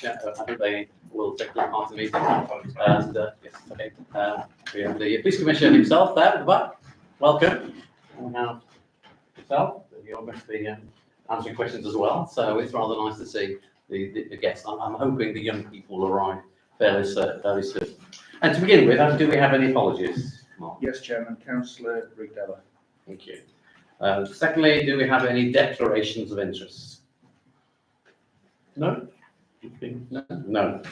I think they will take part in the meeting. And yes, okay. We have the Police Commissioner himself there at the back. Welcome. And we have yourself. You're going to be answering questions as well. So it's rather nice to see the guests. I'm hoping the young people will arrive fairly soon. And to begin with, do we have any apologies? Mark? Yes, Chairman. Councillor Rigdella. Thank you. Secondly, do we have any declarations of interest? No? No.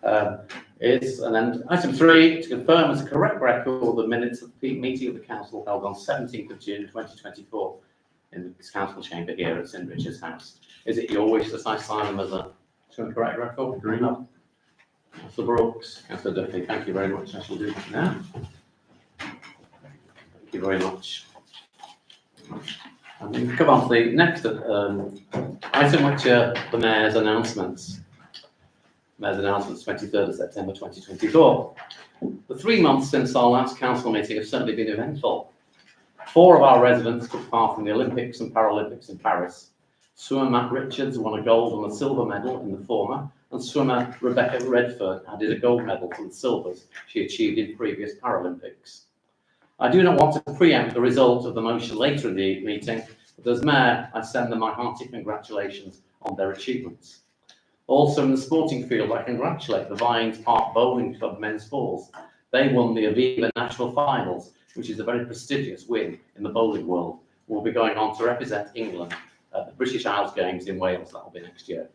And then item 3, to confirm as a correct record the minutes of the meeting of the council held on 17th of June 2024 in the council chamber here at St Richard's House. Is it your wish that I sign them as a correct record? Agree. Councillor Brooks, Councillor Duffy, thank you very much. I shall do that now. Thank you very much. And we come on to the next item, which are the Mayor's announcements. Mayor's announcements, 23rd of September 2024. The 3 months since our last council meeting have certainly been eventful. 4 of our residents took part in the Olympics and Paralympics in Paris. Swimmer Matt Richards won a gold and a silver medal in the former, and swimmer Rebecca Redfern added a gold medal to the silvers she achieved in previous Paralympics. I do not want to preempt the result of the motion later in the meeting, but as Mayor, I send them my hearty congratulations on their achievements. Also in the sporting field, I congratulate the Vines Park Bowling Club men's fours. They won the Aviva National Finals, which is a very prestigious win in the bowling world. We'll be going on to represent England at the British Isles Games in Wales. That will be next year.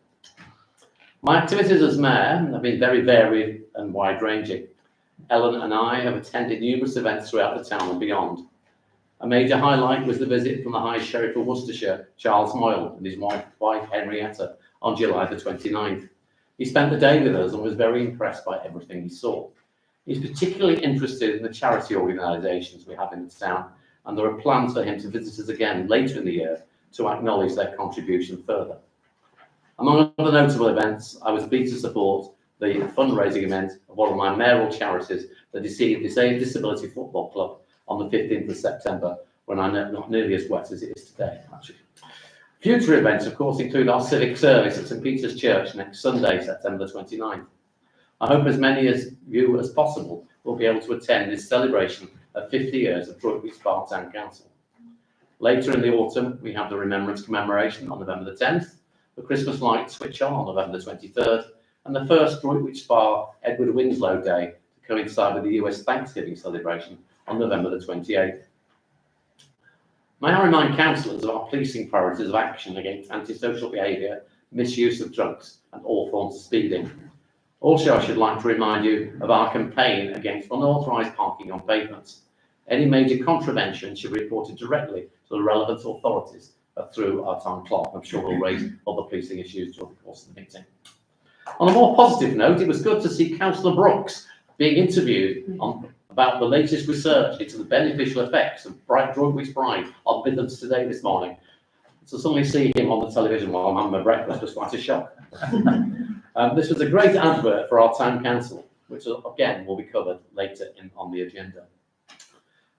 My activities as Mayor have been very varied and wide-ranging. Ellen and I have attended numerous events throughout the town and beyond. A major highlight was the visit from the High Sheriff of Worcestershire, Charles Moyle, and his wife Henrietta, on July the 29th. He spent the day with us and was very impressed by everything he saw. He's particularly interested in the charity organisations we have in the town, and there are plans for him to visit us again later in the year to acknowledge their contribution further. Among other notable events, I was pleased to support the fundraising event of one of my mayoral charities, the Disability Football Club, on the 15th of September, when I'm not nearly as wet as it is today, actually. Future events, of course, include our civic service at St Peter's Church next Sunday, September 29th. I hope as many of you as possible will be able to attend this celebration of 50 years of Droitwich Spa Town Council. Later in the autumn, we have the Remembrance Commemoration on November the 10th, the Christmas lights switch on November the 23rd, and the first Droitwich Spa Edward Winslow Day to coincide with the US Thanksgiving celebration on November the 28th. May I remind councillors of our policing priorities of action against antisocial behaviour, misuse of drugs and all forms of speeding. Also, I should like to remind you of our campaign against unauthorised parking on pavements. Any major contravention should be reported directly to the relevant authorities through our town clerk. I'm sure we'll raise other policing issues during the course of the meeting. On a more positive note, it was good to see Councillor Brooks being interviewed about the latest research into the beneficial effects of Droitwich Bride on Midlands Today this morning. To suddenly see him on the television while I'm having my breakfast was quite a shock. This was a great advert for our town council, which again will be covered later on the agenda.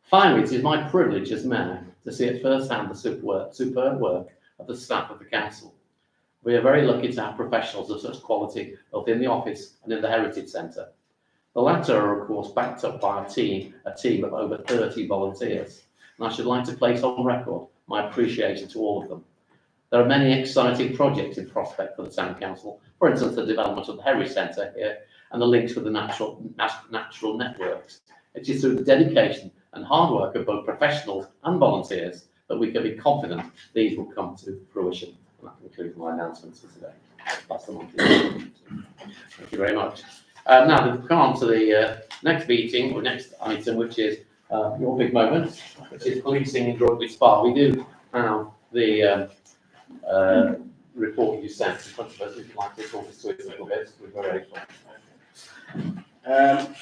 Finally, it is my privilege as Mayor to see at first hand the superb work of the staff of the council. We are very lucky to have professionals of such quality both in the office and in the Heritage Centre. The latter are, of course, backed up by a team of over 30 volunteers, and I should like to place on record my appreciation to all of them. There are many exciting projects in prospect for the Town Council, for instance, the development of the Heritage Centre here and the links with the natural networks. It is through the dedication and hard work of both professionals and volunteers that we can be confident these will come to fruition. And that concludes my announcements for today. That's the one. Thank you very much. Now we've come on to the next meeting, or next item, which is your big moment, which is policing in Droitwich Spa. We do have the report you sent in front of us. If you'd like to talk us through it a little bit, we're very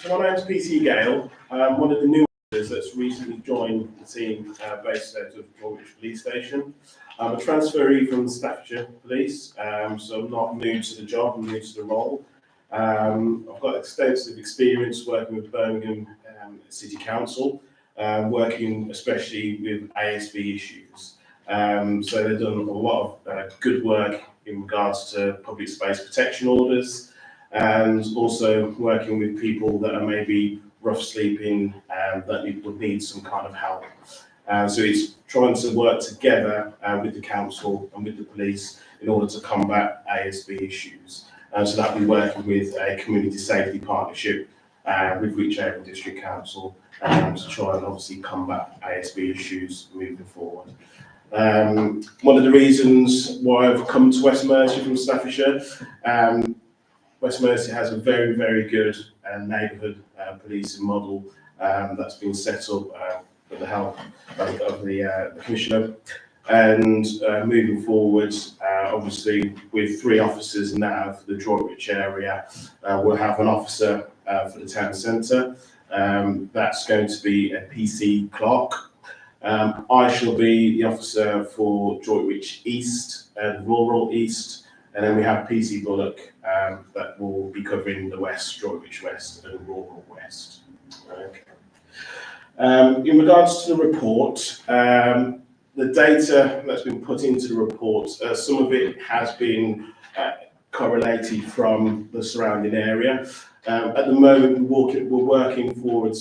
So my name's PC Gale. I'm one of the new officers that's recently joined the team based out of Droitwich Police Station. I'm a transferee from Staffordshire Police, so I'm not new to the job, I'm new to the role. I've got extensive experience working with Birmingham City Council, working especially with ASB issues. So they've done a lot of good work in regards to public space protection orders, and also working with people that are maybe rough sleeping that would need some kind of help. So it's trying to work together with the council and with the police in order to combat ASB issues. So that we're working with a community safety partnership with Whichehaven District Council to try and obviously combat ASB issues moving forward. One of the reasons why I've come to West Mercia from Staffordshire, West Mercia has a very, very good neighbourhood policing model that's been set up with the help of the Commissioner. And moving forward, obviously with 3 officers now for the Droitwich area, we'll have an officer for the town centre. That's going to be a PC Clark. I shall be the officer for Droitwich East and Rural East, and then we have PC Bullock that will be covering the West, Droitwich West and Rural West. Okay. In regards to the report, the data that's been put into the report, some of it has been correlated from the surrounding area. At the moment, we're working forward,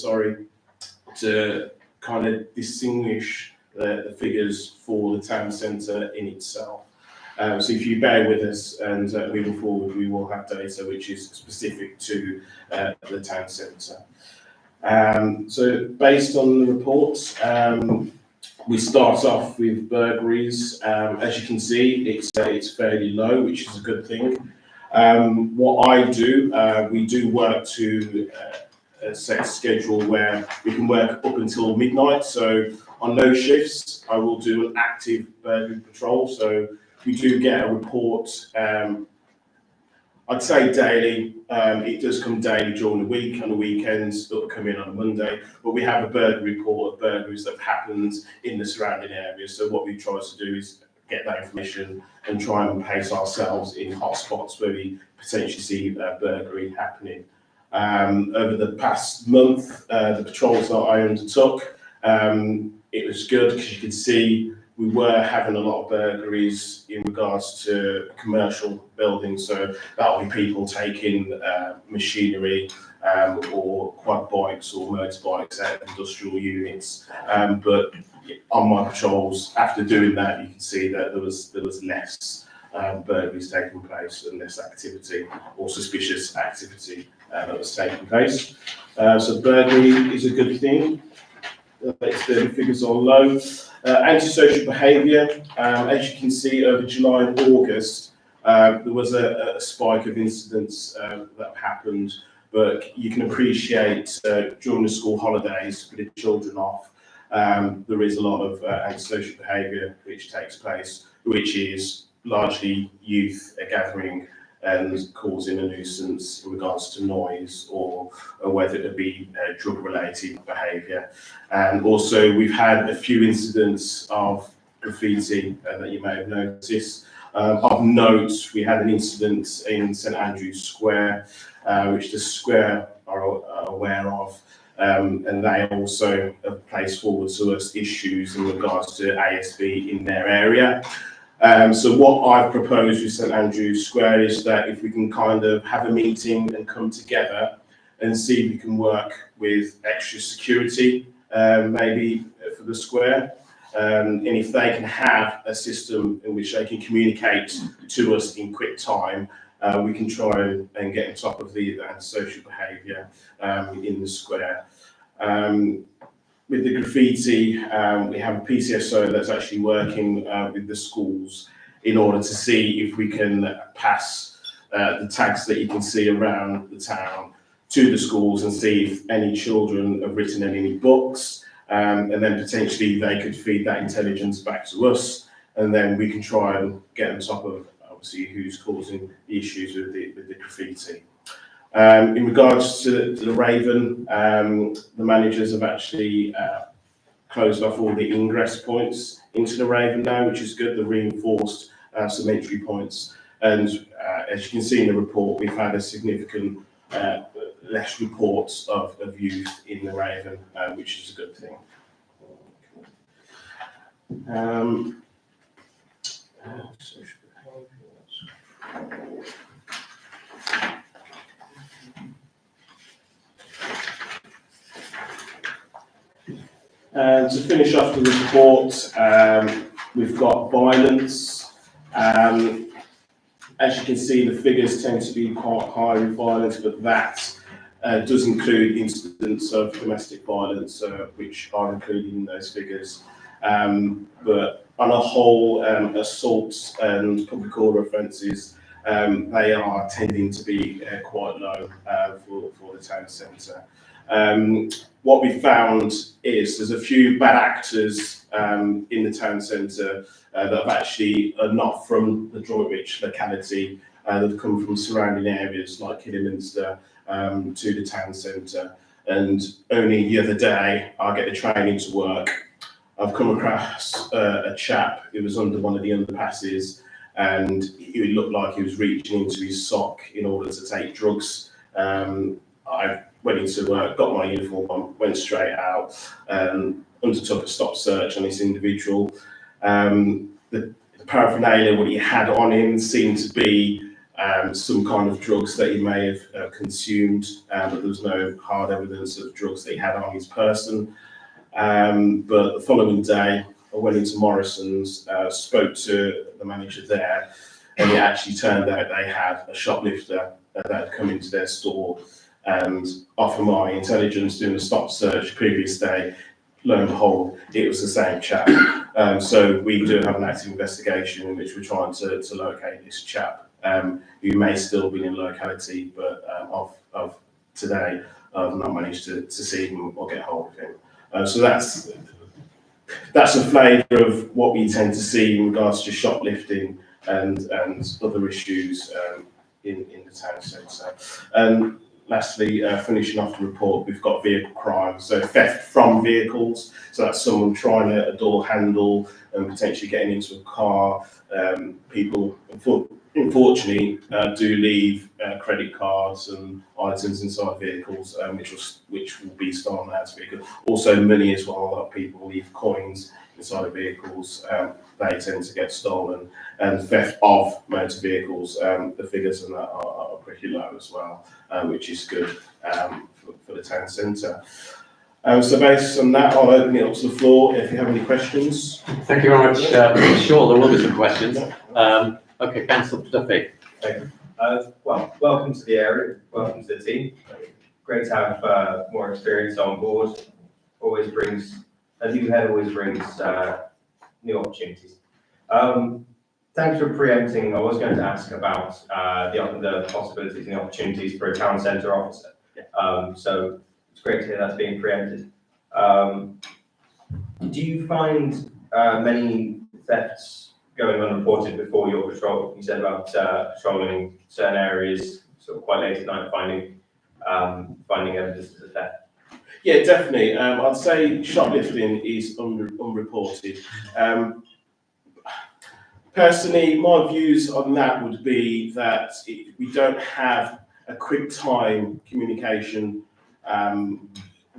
to kind of distinguish the figures for the town centre in itself. So if you bear with us, and moving forward, we will have data which is specific to the town centre. So based on the report, we start off with burglaries. As you can see, it's fairly low, which is a good thing. What I do, we do work to a set schedule where we can work up until midnight. So on those shifts, I will do an active burglary patrol. So we do get a report. I'd say daily. It does come daily during the week. On the weekends, it'll come in on a Monday. But we have a burglary report of burglaries that have happened in the surrounding areas. So what we try to do is get that information and try and place ourselves in hotspots where we potentially see burglary happening. Over the past month, the patrols that I undertook, it was good because you could see we were having a lot of burglaries in regards to commercial buildings. So that'll be people taking machinery or quad bikes or motorbikes out of industrial units. But on my patrols, after doing that, you can see that there was less burglaries taking place and less activity or suspicious activity that was taking place. So burglary is a good thing. The figures are low. Antisocial behaviour, as you can see over July and August, there was a spike of incidents that happened, but you can appreciate during the school holidays, with the children off, there is a lot of antisocial behaviour which takes place, which is largely youth gathering and causing a nuisance in regards to noise or whether it be drug-related behaviour. And also we've had a few incidents of graffiti that you may have noticed. Of note, we had an incident in St Andrew's Square, which the Square are aware of, and they also have placed forward to us issues in regards to ASB in their area. So what I've proposed with St Andrew's Square is that if we can kind of have a meeting and come together and see if we can work with extra security, maybe for the square, and if they can have a system in which they can communicate to us in quick time, we can try and get on top of the antisocial behaviour in the square. With the graffiti, we have a PCSO that's actually working with the schools in order to see if we can pass the tags that you can see around the town to the schools and see if any children have written in any books, and then potentially they could feed that intelligence back to us, and then we can try and get on top of obviously who's causing the issues with the graffiti. In regards to the Raven, the managers have actually closed off all the ingress points into the Raven now, which is good, the reinforced some entry points. And as you can see in the report, we've had a significant less reports of youth in the Raven, which is a good thing. Social behaviour, that's And to finish off the report, we've got violence. As you can see, the figures tend to be quite high in violence, but that does include incidents of domestic violence, which are included in those figures. But on a whole, assaults and public order offences, they are tending to be quite low for the town centre. What we found is there's a few bad actors in the town centre that have actually are not from the Droitwich locality. They've come from surrounding areas like Kidderminster to the town centre. And only the other day, I get the train into work. I've come across a chap who was under one of the underpasses, and he looked like he was reaching into his sock in order to take drugs. I went into work, got my uniform on, went straight out, undertook a stop search on this individual. The paraphernalia, what he had on him, seemed to be some kind of drugs that he may have consumed, but there was no hard evidence of drugs that he had on his person. But the following day, I went into Morrison's, spoke to the manager there, and it actually turned out they had a shoplifter that had come into their store. And off of my intelligence doing a stop search previous day, lo and behold, it was the same chap. So we do have an active investigation in which we're trying to locate this chap, who may still be in the locality, but of today, I've not managed to see him or get hold of him. So that's a flavour of what we tend to see in regards to shoplifting and other issues in the town centre. Lastly, finishing off the report, we've got vehicle crime, so theft from vehicles. So that's someone trying a door handle and potentially getting into a car. People, unfortunately, do leave credit cards and items inside vehicles, which will be stolen out of vehicles. Also, money as well. A lot of people leave coins inside of vehicles. They tend to get stolen. And theft of motor vehicles, the figures on that are pretty low as well, which is good for the town centre. So based on that, I'll open it up to the floor if you have any questions. Thank you very much. I'm sure there will be some questions. Okay, Councillor Duffy. Thank you. Well, welcome to the area, welcome to the team. Great to have more experience on board. Always brings, a new head always brings new opportunities. Thanks for preempting. I was going to ask about the possibilities and the opportunities for a town centre officer. So it's great to hear that's being preempted. Do you find many thefts going unreported before your patrol? You said about patrolling certain areas sort of quite late at night, finding evidence of theft. Yeah, definitely. I'd say shoplifting is unreported. Personally, my views on that would be that we don't have a quick time communication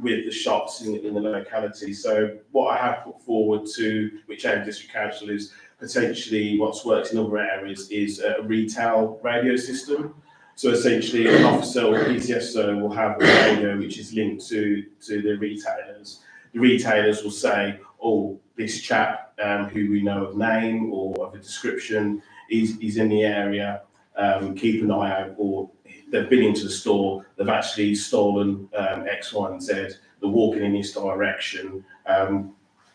with the shops in the locality. So what I have put forward to whichever district council is potentially what's worked in other areas is a retail radio system. So essentially an officer or PCSO will have a radio which is linked to the retailers. The retailers will say, oh, this chap who we know of name or of a description is in the area, keep an eye out, or they've been into the store, they've actually stolen X, Y, and Z, they're walking in this direction.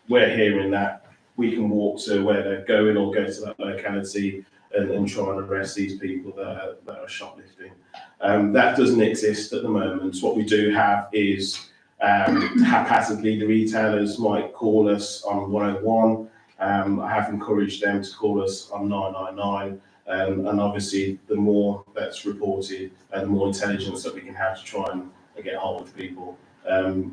We're hearing that, we can walk to where they're going or go to that locality and try and arrest these people that are shoplifting. That doesn't exist at the moment. What we do have is haphazardly the retailers might call us on 101. I have encouraged them to call us on 999. And obviously, the more that's reported, and the more intelligence that we can have to try and get hold of people.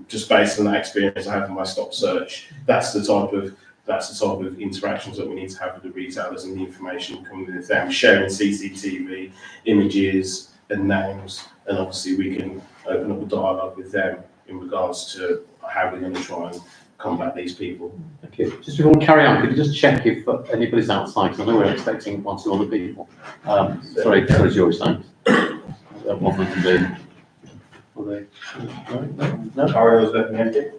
Just based on that experience I have in my stop search, that's the type of interactions that we need to have with the retailers and the information coming with them, sharing CCTV images and names, and obviously we can open up a dialogue with them in regards to how we're going to try and combat these people. Thank you. Just before we carry on, could you just check if anybody's outside? Because I know we're expecting 1 or 2 other people. Sorry, George, thanks. That wasn't indeed. Were they? No? Ariel's looking empty.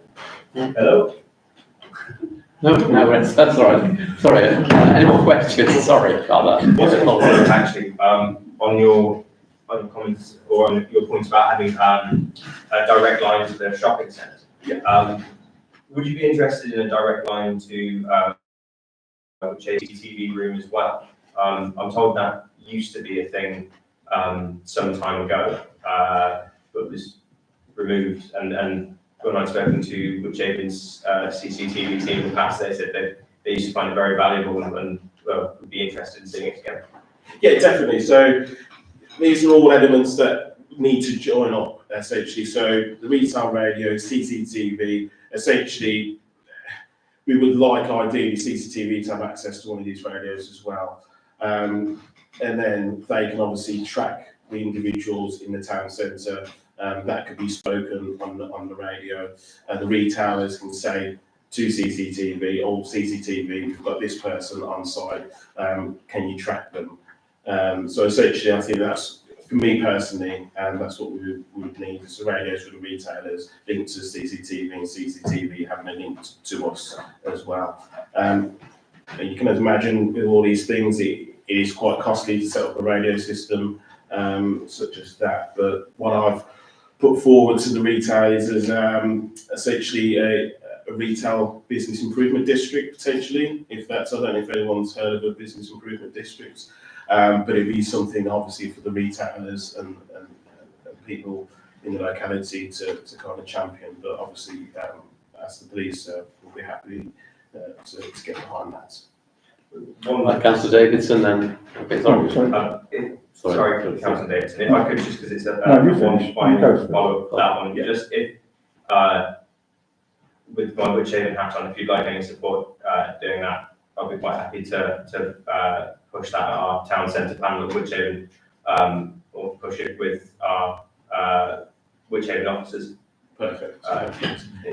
Hello? No, that's all right. Sorry, any more questions? Sorry about that. What's it called? Actually, on your comments or on your points about having a direct line to the shopping centre. Yeah. Would you be interested in a direct line to HTTV room as well? I'm told that used to be a thing some time ago, but was removed. And when I've spoken to Woodhaven's CCTV team in the past, they said they used to find it very valuable and would be interested in seeing it again. Yeah, definitely. So these are all elements that need to join up, essentially. So the retail radio, CCTV, essentially, we would like ideally CCTV to have access to one of these radios as well. And then they can obviously track the individuals in the town centre. That could be spoken on the radio. The retailers can say to CCTV, or CCTV, we've got this person on site, can you track them? So essentially, I think that's, for me personally, that's what we would need. So radios for the retailers linked to CCTV, and CCTV having a link to us as well. You can imagine with all these things, it is quite costly to set up a radio system such as that. But what I've put forward to the retailers is essentially a retail business improvement district, potentially. If that's, I don't know if anyone's heard of a business improvement district. But it'd be something obviously for the retailers and people in the locality to kind of champion. But obviously, as the police, will be happy to get behind that. Councillor Davidson, then. Okay, sorry. Sorry, Councillor Davidson. If I could just, because it's a finish. one follow up that one. Yeah. Just if with my Woodhaven hat on, if you'd like any support doing that, I'll be quite happy to push that at our town centre panel at Woodhaven, or push it with our Woodhaven officers. Perfect.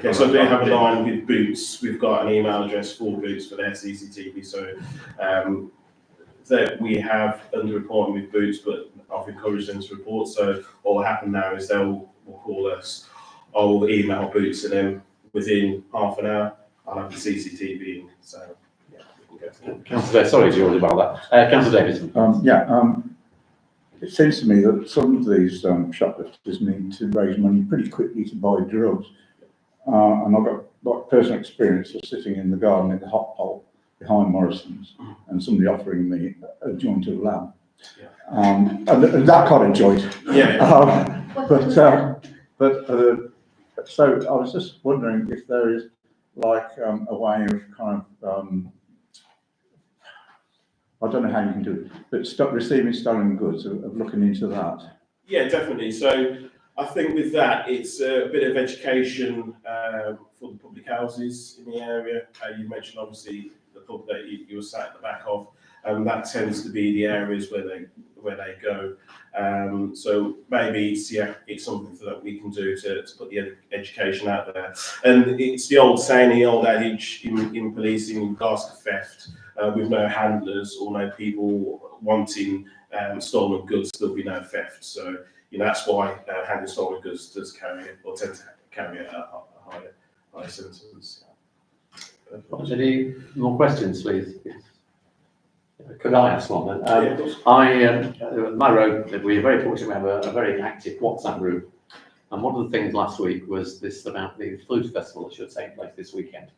Yeah, so they have a line with Boots. We've got an email address for Boots for their CCTV. So that we have under reporting with Boots, but I've encouraged them to report. So what will happen now is they'll call us. I'll email Boots, and then within half an hour, I'll have the CCTV. So yeah, we can go through. Councillor, sorry, George, about that. Councillor Davidson. It seems to me that some of these shoplifters need to raise money pretty quickly to buy drugs. And I've got like personal experience of sitting in the garden at the hot pole behind Morrison's and somebody offering me a joint of lamb. Yeah. And that kind of joint. Yeah. So I was just wondering if there is like a way of kind of, I don't know how you can do it, but stop receiving stolen goods, of looking into that. Yeah, definitely. So I think with that, it's a bit of education for the public houses in the area. You mentioned obviously the pub that you were sat at the back of, and that tends to be the areas where they go. So maybe it's something that we can do to put the education out there. And it's the old saying, the old adage in policing in regards to theft. With no handlers or no people wanting stolen goods, there'll be no theft. So, that's why handling stolen goods does tend to carry a higher sentence. Any more questions, please? Could I ask one then? Yeah, of course. My road, we're very fortunate to have a very active WhatsApp group. And one of the things last week was this about the Flute Festival that should take place this weekend,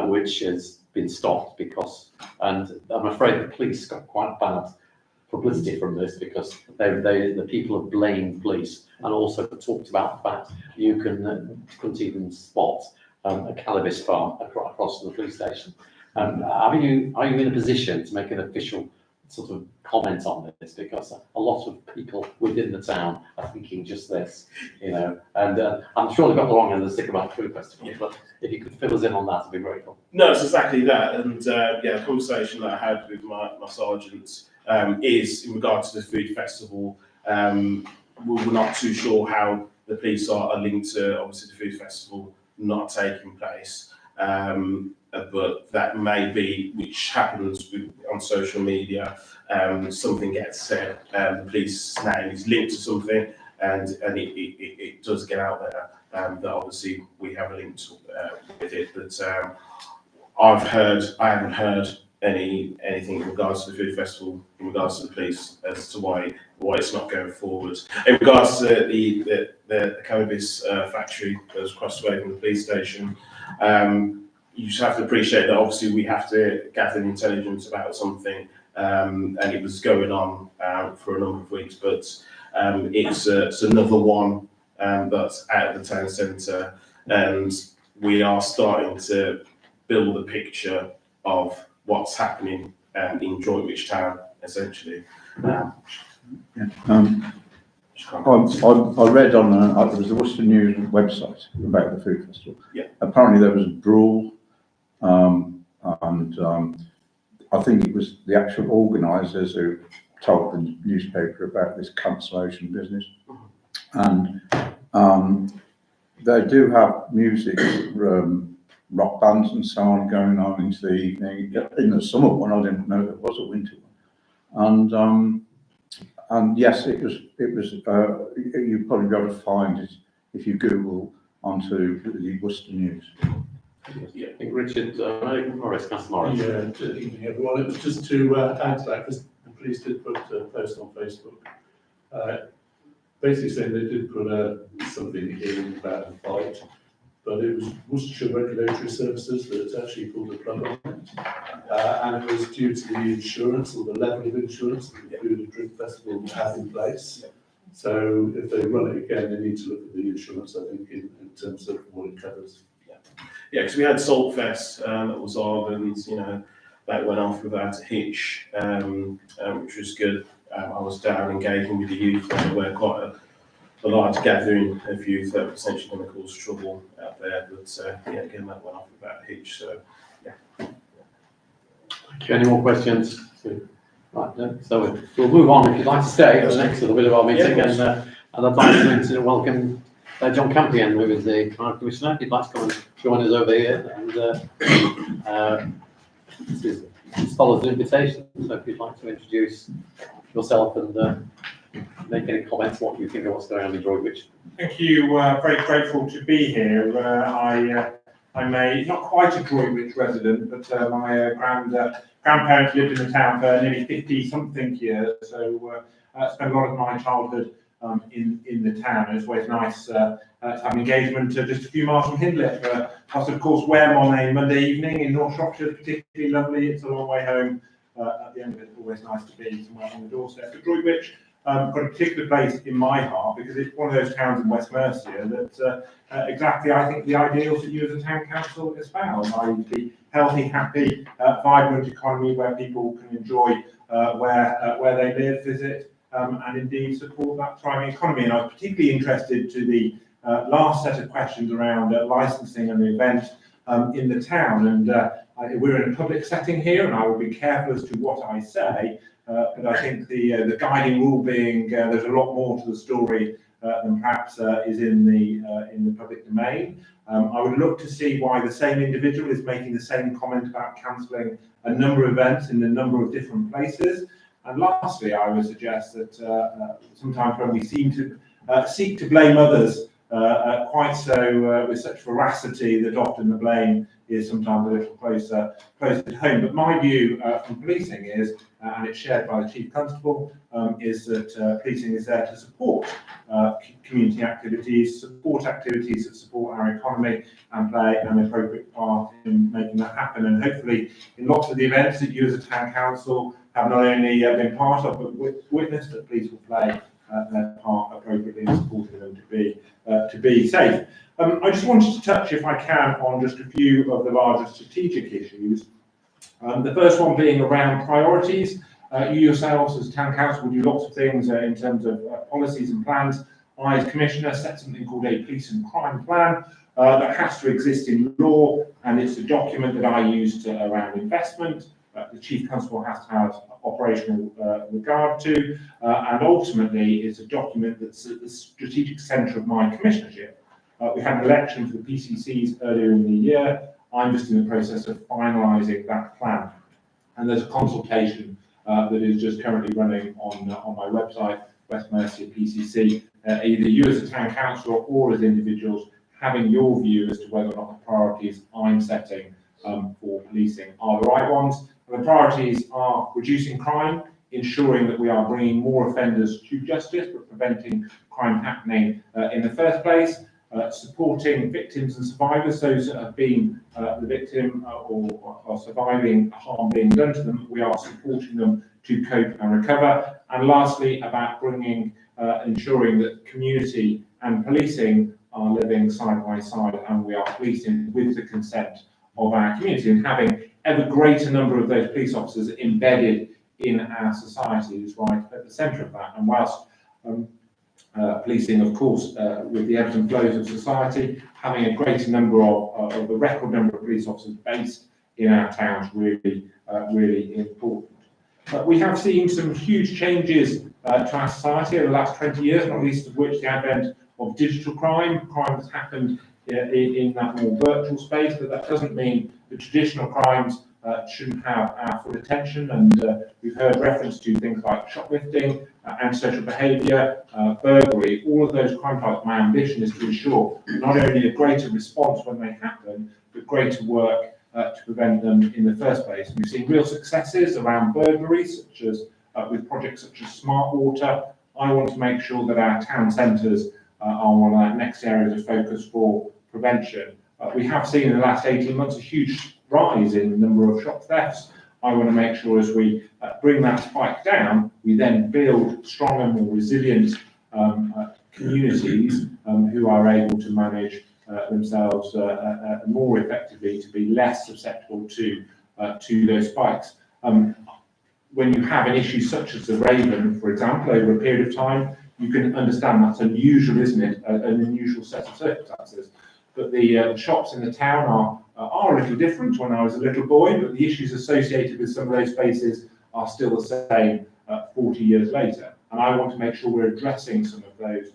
which has been stopped because, and I'm afraid the police got quite bad publicity from this because the people have blamed police and also talked about the fact you couldn't even spot a cannabis farm across the police station. Are you in a position to make an official sort of comment on this, because a lot of people within the town are thinking just this, and I'm sure they've got the wrong end of the stick about the food festival, but if you could fill us in on that, I'd be grateful. No, it's exactly that. And the conversation that I had with my sergeant is in regard to the food festival. We're not too sure how the police are linked to obviously the food festival not taking place. but that may be, which happens on social media, something gets said, the police name is linked to something, and it does get out there, that obviously we have a link to, with it, but I haven't heard anything in regards to the food festival, in regards to the police, as to why it's not going forward. In regards to the cannabis factory that was across the way from the police station, you just have to appreciate that obviously we have to gather intelligence about something, and it was going on for a number of weeks, but it's another one that's out of the town centre, and we are starting to build a picture of what's happening in Droitwich town, essentially. I read on there was the Worcester News website about the food festival. Yeah. Apparently there was a brawl, and I think it was the actual organisers who told the newspaper about this cancellation business, and they do have music, rock bands and so on going on into the evening. In the summer one, I didn't know there was a winter one, and yes, it was. You probably be able to find it if you Google onto the Worcester News. Yeah, I think Richard Morris, Councillor Morris. Yeah, good evening everyone. It was just to add to that, because the police did put a post on Facebook, basically saying they did put something in about a fight, but it was Worcestershire Regulatory Services that actually pulled the plug on it, and it was due to the insurance, or the level of insurance that the Food and Drink Festival has in place. So if they run it again, they need to look at the insurance, I think, in terms of what it covers. Yeah, because we had Saltfest that was on, and that went off without a hitch, which was good. I was down engaging with the youth, and there were quite a large gathering of youth that were essentially going to cause trouble out there. But again, that went off without a hitch. So Any more questions? Right, no, so we'll move on. If you'd like to stay for the next little bit of our meeting, and I'd like to welcome John Campion, who is the Crime Commissioner. If you'd like to come and join us over here, and this follows the invitation. So if you'd like to introduce yourself and make any comments, what you think of what's going on in Droitwich. Thank you. Very grateful to be here. I'm not quite a Droitwich resident, but my grandparents lived in the town for nearly 50-something years, so spent a lot of my childhood in the town. It's always nice to have engagement just a few miles from Hindlip. Plus, of course, Wareham on a Monday evening in North Shropshire is particularly lovely. It's a long way home. At the end of it, it's always nice to be somewhere on the doorstep. But Droitwich got a particular place in my heart because it's one of those towns in West Mercia that exactly, I think, the ideals that you as a town council espouse, i.e. the healthy, happy, vibrant economy where people can enjoy where they live, visit, and indeed support that thriving economy. And I was particularly interested to the last set of questions around licensing and the event in the town. And we're in a public setting here, and I will be careful as to what I say. But I think the guiding rule being there's a lot more to the story than perhaps is in the public domain. I would look to see why the same individual is making the same comment about cancelling a number of events in a number of different places. And lastly, I would suggest that sometimes when we seek to blame others quite so with such veracity, that often the blame is sometimes a little closer at home. But my view from policing is, and it's shared by the Chief Constable, is that policing is there to support community activities, support activities that support our economy, and play an appropriate part in making that happen. And hopefully, in lots of the events that you as a town council have not only been part of, but witnessed, that police will play their part appropriately in supporting them to be safe. I just wanted to touch, if I can, on just a few of the larger strategic issues. The first one being around priorities. You yourselves as town council will do lots of things in terms of policies and plans. I, as Commissioner, set something called a police and crime plan that has to exist in law, and it's a document that I use around investment. The Chief Constable has to have operational regard to, and ultimately it's a document that's at the strategic centre of my commissionership. We had an election for the PCCs earlier in the year. I'm just in the process of finalising that plan. And there's a consultation that is just currently running on my website, West Mercia PCC. Either you as a town councillor or as individuals having your view as to whether or not the priorities I'm setting for policing are the right ones. And the priorities are reducing crime, ensuring that we are bringing more offenders to justice, but preventing crime happening in the first place, supporting victims and survivors, those that have been the victim or are surviving harm being done to them. We are supporting them to cope and recover. And lastly, about ensuring that community and policing are living side by side, and we are policing with the consent of our community, and having ever greater number of those police officers embedded in our society is right at the centre of that. And whilst policing, of course, with the ebbs and flows of society, having a greater number of the record number of police officers based in our towns really important. We have seen some huge changes to our society over the last 20 years, not least of which the advent of digital crime. Crime has happened in that more virtual space, but that doesn't mean the traditional crimes shouldn't have our full attention. And we've heard reference to things like shoplifting, antisocial behaviour, burglary, all of those crime types. My ambition is to ensure not only a greater response when they happen, but greater work to prevent them in the first place. And we've seen real successes around burglary, such as with projects such as Smart Water. I want to make sure that our town centres are one of our next areas of focus for prevention. We have seen in the last 18 months a huge rise in the number of shop thefts. I want to make sure as we bring that spike down, we then build stronger, more resilient communities who are able to manage themselves more effectively, to be less susceptible to those spikes. When you have an issue such as the Raven, for example, over a period of time, you can understand that's unusual, isn't it? An unusual set of circumstances. But the shops in the town are a little different when I was a little boy, but the issues associated with some of those spaces are still the same 40 years later. And I want to make sure we're addressing some of those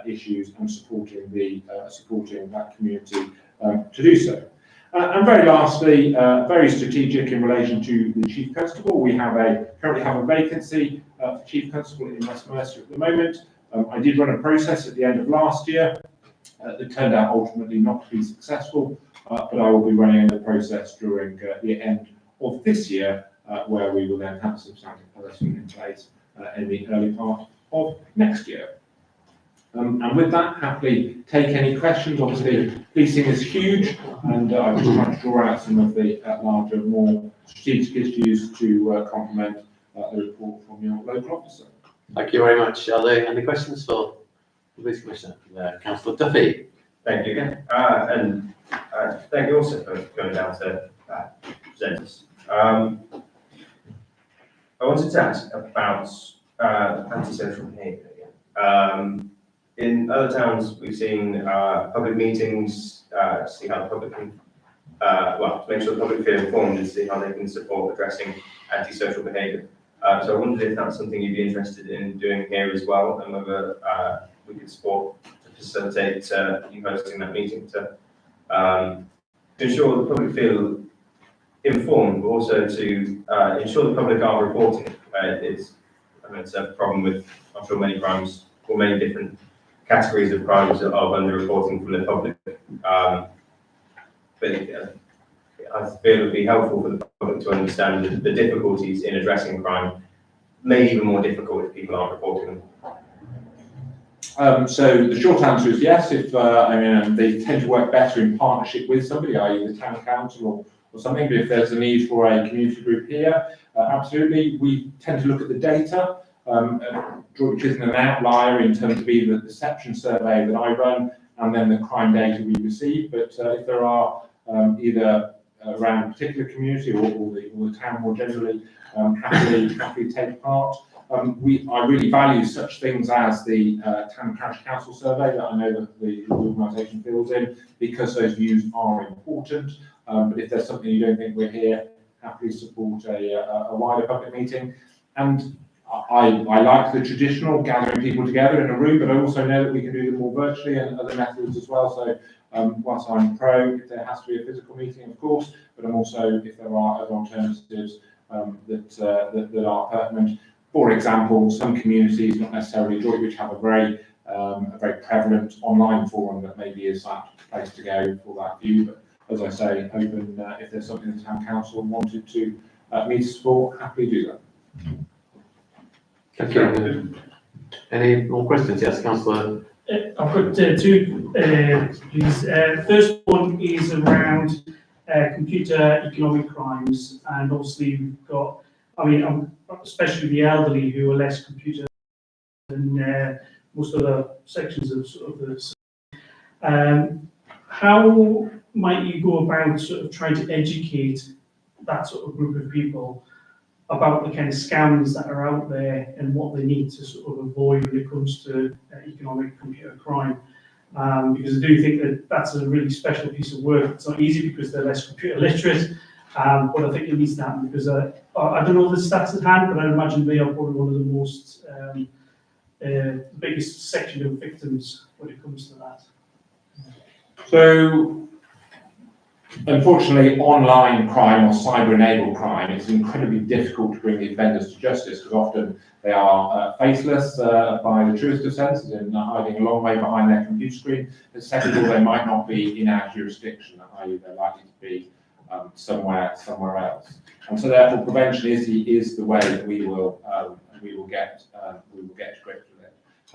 issues and supporting that community to do so. And very lastly, very strategic in relation to the Chief Constable. We currently have a vacancy for Chief Constable in West Mercia at the moment. I did run a process at the end of last year that turned out ultimately not to be successful, but I will be running another process during the end of this year, where we will then have a substantive person in place in the early part of next year. And with that, happily take any questions. Obviously, policing is huge, and I'm just trying to draw out some of the larger, more strategic issues to complement the report from your local officer. Thank you very much. Are there any questions for the Police Commissioner? Councillor Duffy. Thank you again. And thank you also for going down to present us. I wanted to ask about antisocial behaviour again. In other towns, we've seen public meetings, see how the public can, to make sure the public feel informed and see how they can support addressing antisocial behaviour. So I wondered if that's something you'd be interested in doing here as well, and whether we could support to facilitate you hosting that meeting to ensure the public feel informed, but also to ensure the public are reporting. It's a problem with, I'm sure, many crimes, or many different categories of crimes of under-reporting from the public. But I feel it would be helpful for the public to understand the difficulties in addressing crime, made even more difficult if people aren't reporting them. So the short answer is yes. If they tend to work better in partnership with somebody, i.e. the town council or something. But if there's a need for a community group here, absolutely. We tend to look at the data, which isn't an outlier in terms of either the perception survey that I run and then the crime data we receive. But if there are either around a particular community or the town more generally, happily take part. I really value such things as the Town and Parish Council survey that I know that the organisation fills in, because those views are important. But if there's something you don't think we're here, happily support a wider public meeting. And I like the traditional gathering people together in a room, but I also know that we can do them more virtually and other methods as well. So Whilst I'm pro, if there has to be a physical meeting, of course, but I'm also, if there are other alternatives that are pertinent. For example, some communities, not necessarily Droitwich, have a very prevalent online forum that maybe is that place to go for that view. But as I say, open if there's something the town council wanted to me to support, happily do that. Thank you. Any more questions? Yes, councillor. I've got two, please. First one is around computer economic crimes, and obviously we've got, especially the elderly who are less computer than most other sections of sort of the. How might you go about sort of trying to educate that sort of group of people about the kind of scams that are out there and what they need to sort of avoid when it comes to economic computer crime? Because I do think that that's a really special piece of work. It's not easy because they're less computer literate, but I think it needs to happen because I don't know the stats at hand, but I imagine they are probably one of the most biggest section of victims when it comes to that. So, unfortunately, online crime or cyber-enabled crime is incredibly difficult to bring the offenders to justice because often they are faceless by the truest of senses and hiding a long way behind their computer screen. But second of all, they might not be in our jurisdiction, i.e. they're likely to be somewhere else. And so therefore prevention is the way that we will get to grips with it.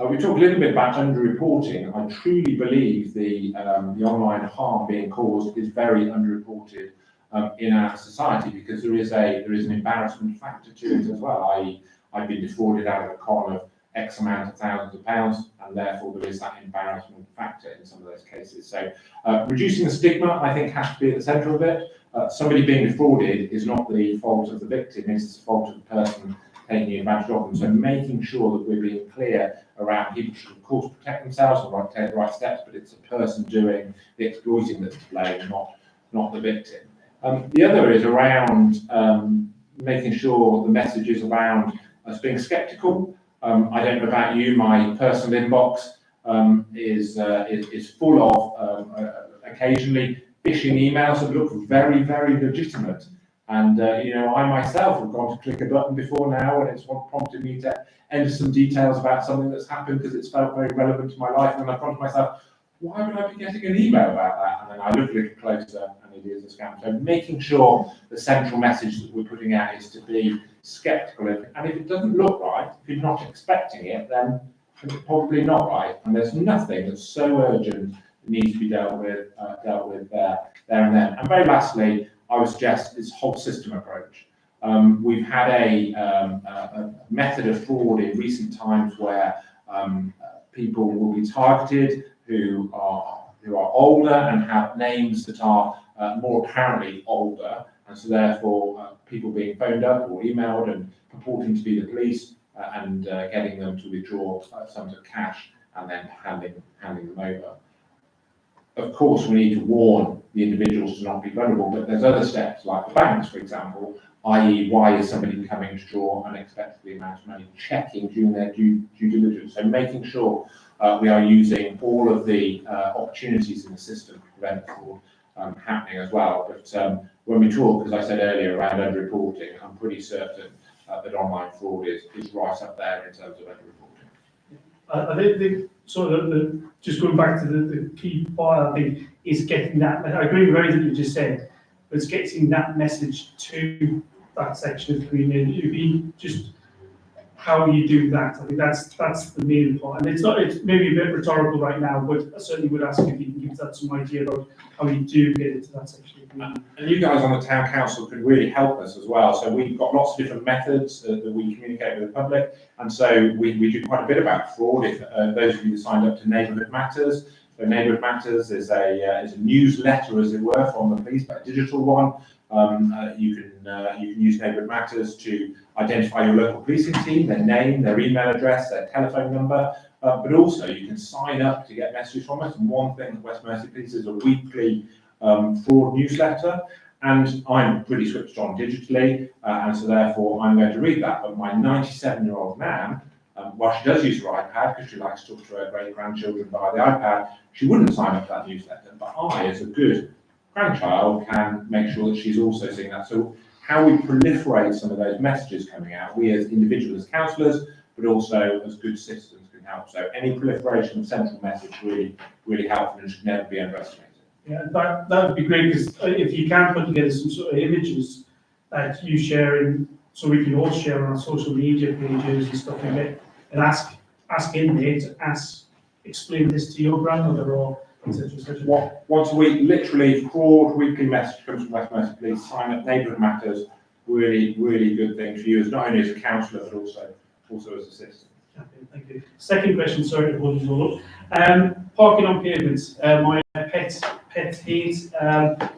We talked a little bit about underreporting. I truly believe the online harm being caused is very underreported in our society because there is an embarrassment factor to it as well. i.e. I've been defrauded out of a con of X amount of thousands of pounds, and therefore there is that embarrassment factor in some of those cases. So reducing the stigma, I think, has to be at the centre of it. Somebody being defrauded is not the fault of the victim, it's the fault of the person taking advantage of them. So making sure that we're being clear around people should of course protect themselves and take the right steps, but it's the person doing the exploiting that's to blame, not the victim. The other is around making sure the message is around us being sceptical. I don't know about you, my personal inbox is full of occasionally phishing emails that look very, very legitimate. And I myself have gone to click a button before now, and it's what prompted me to enter some details about something that's happened because it's felt very relevant to my life. And I thought to myself, why would I be getting an email about that? And then I look a little closer, and it is a scam. So making sure the central message that we're putting out is to be sceptical. And if it doesn't look right, if you're not expecting it, then it's probably not right. And there's nothing that's so urgent that needs to be dealt with there and then. And very lastly, I would suggest this whole system approach. We've had a method of fraud in recent times where people will be targeted who are older and have names that are more apparently older, and so therefore people being phoned up or emailed and purporting to be the police and getting them to withdraw sums of cash and then handing them over. Of course, we need to warn the individuals to not be vulnerable, but there's other steps, like the banks, for example, i.e. why is somebody coming to draw unexpectedly amount of money, checking during their due diligence. So making sure we are using all of the opportunities in the system to prevent fraud happening as well. But when we talk, as I said earlier, around underreporting, I'm pretty certain that online fraud is right up there in terms of underreporting. I think sort of just going back to the key part, I think, is getting that. I agree with everything you just said, but it's getting that message to that section of the community. It'd be just how you do that. I think that's the main part. And it's maybe a bit rhetorical right now, but I certainly would ask if you can give that some idea about how you do get into that section of the community. And you guys on the town council could really help us as well. So we've got lots of different methods that we communicate with the public, and so we do quite a bit about fraud. If those of you that signed up to Neighbourhood Matters, so Neighbourhood Matters is a newsletter, as it were, from the police, but a digital one. You can use Neighbourhood Matters to identify your local policing team, their name, their email address, their telephone number, but also you can sign up to get messages from us. And one thing that West Mercia Police is a weekly fraud newsletter, and I'm pretty switched on digitally, and so therefore I'm going to read that. But my 97-year-old nan While she does use her iPad, because she likes to talk to her great-grandchildren via the iPad, she wouldn't sign up for that newsletter. But I, as a good grandchild, can make sure that she's also seeing that. So how we proliferate some of those messages coming out, we as individuals, as councillors, but also as good citizens can help. So any proliferation of central message really helps and should never be underestimated. Yeah, that would be great, because if you can put together some sort of images that you share in, so we can all share on our social media pages and stuff like that, and ask in there to explain this to your grandmother or etc. etc. Once a week, literally broad weekly message comes from Westminster Police, sign up Neighbourhood Matters, really good thing for you, as not only as a councillor, but also as a citizen. Okay, thank you. Second question, sorry to hold you all up. Parking on pavements, my pet hate.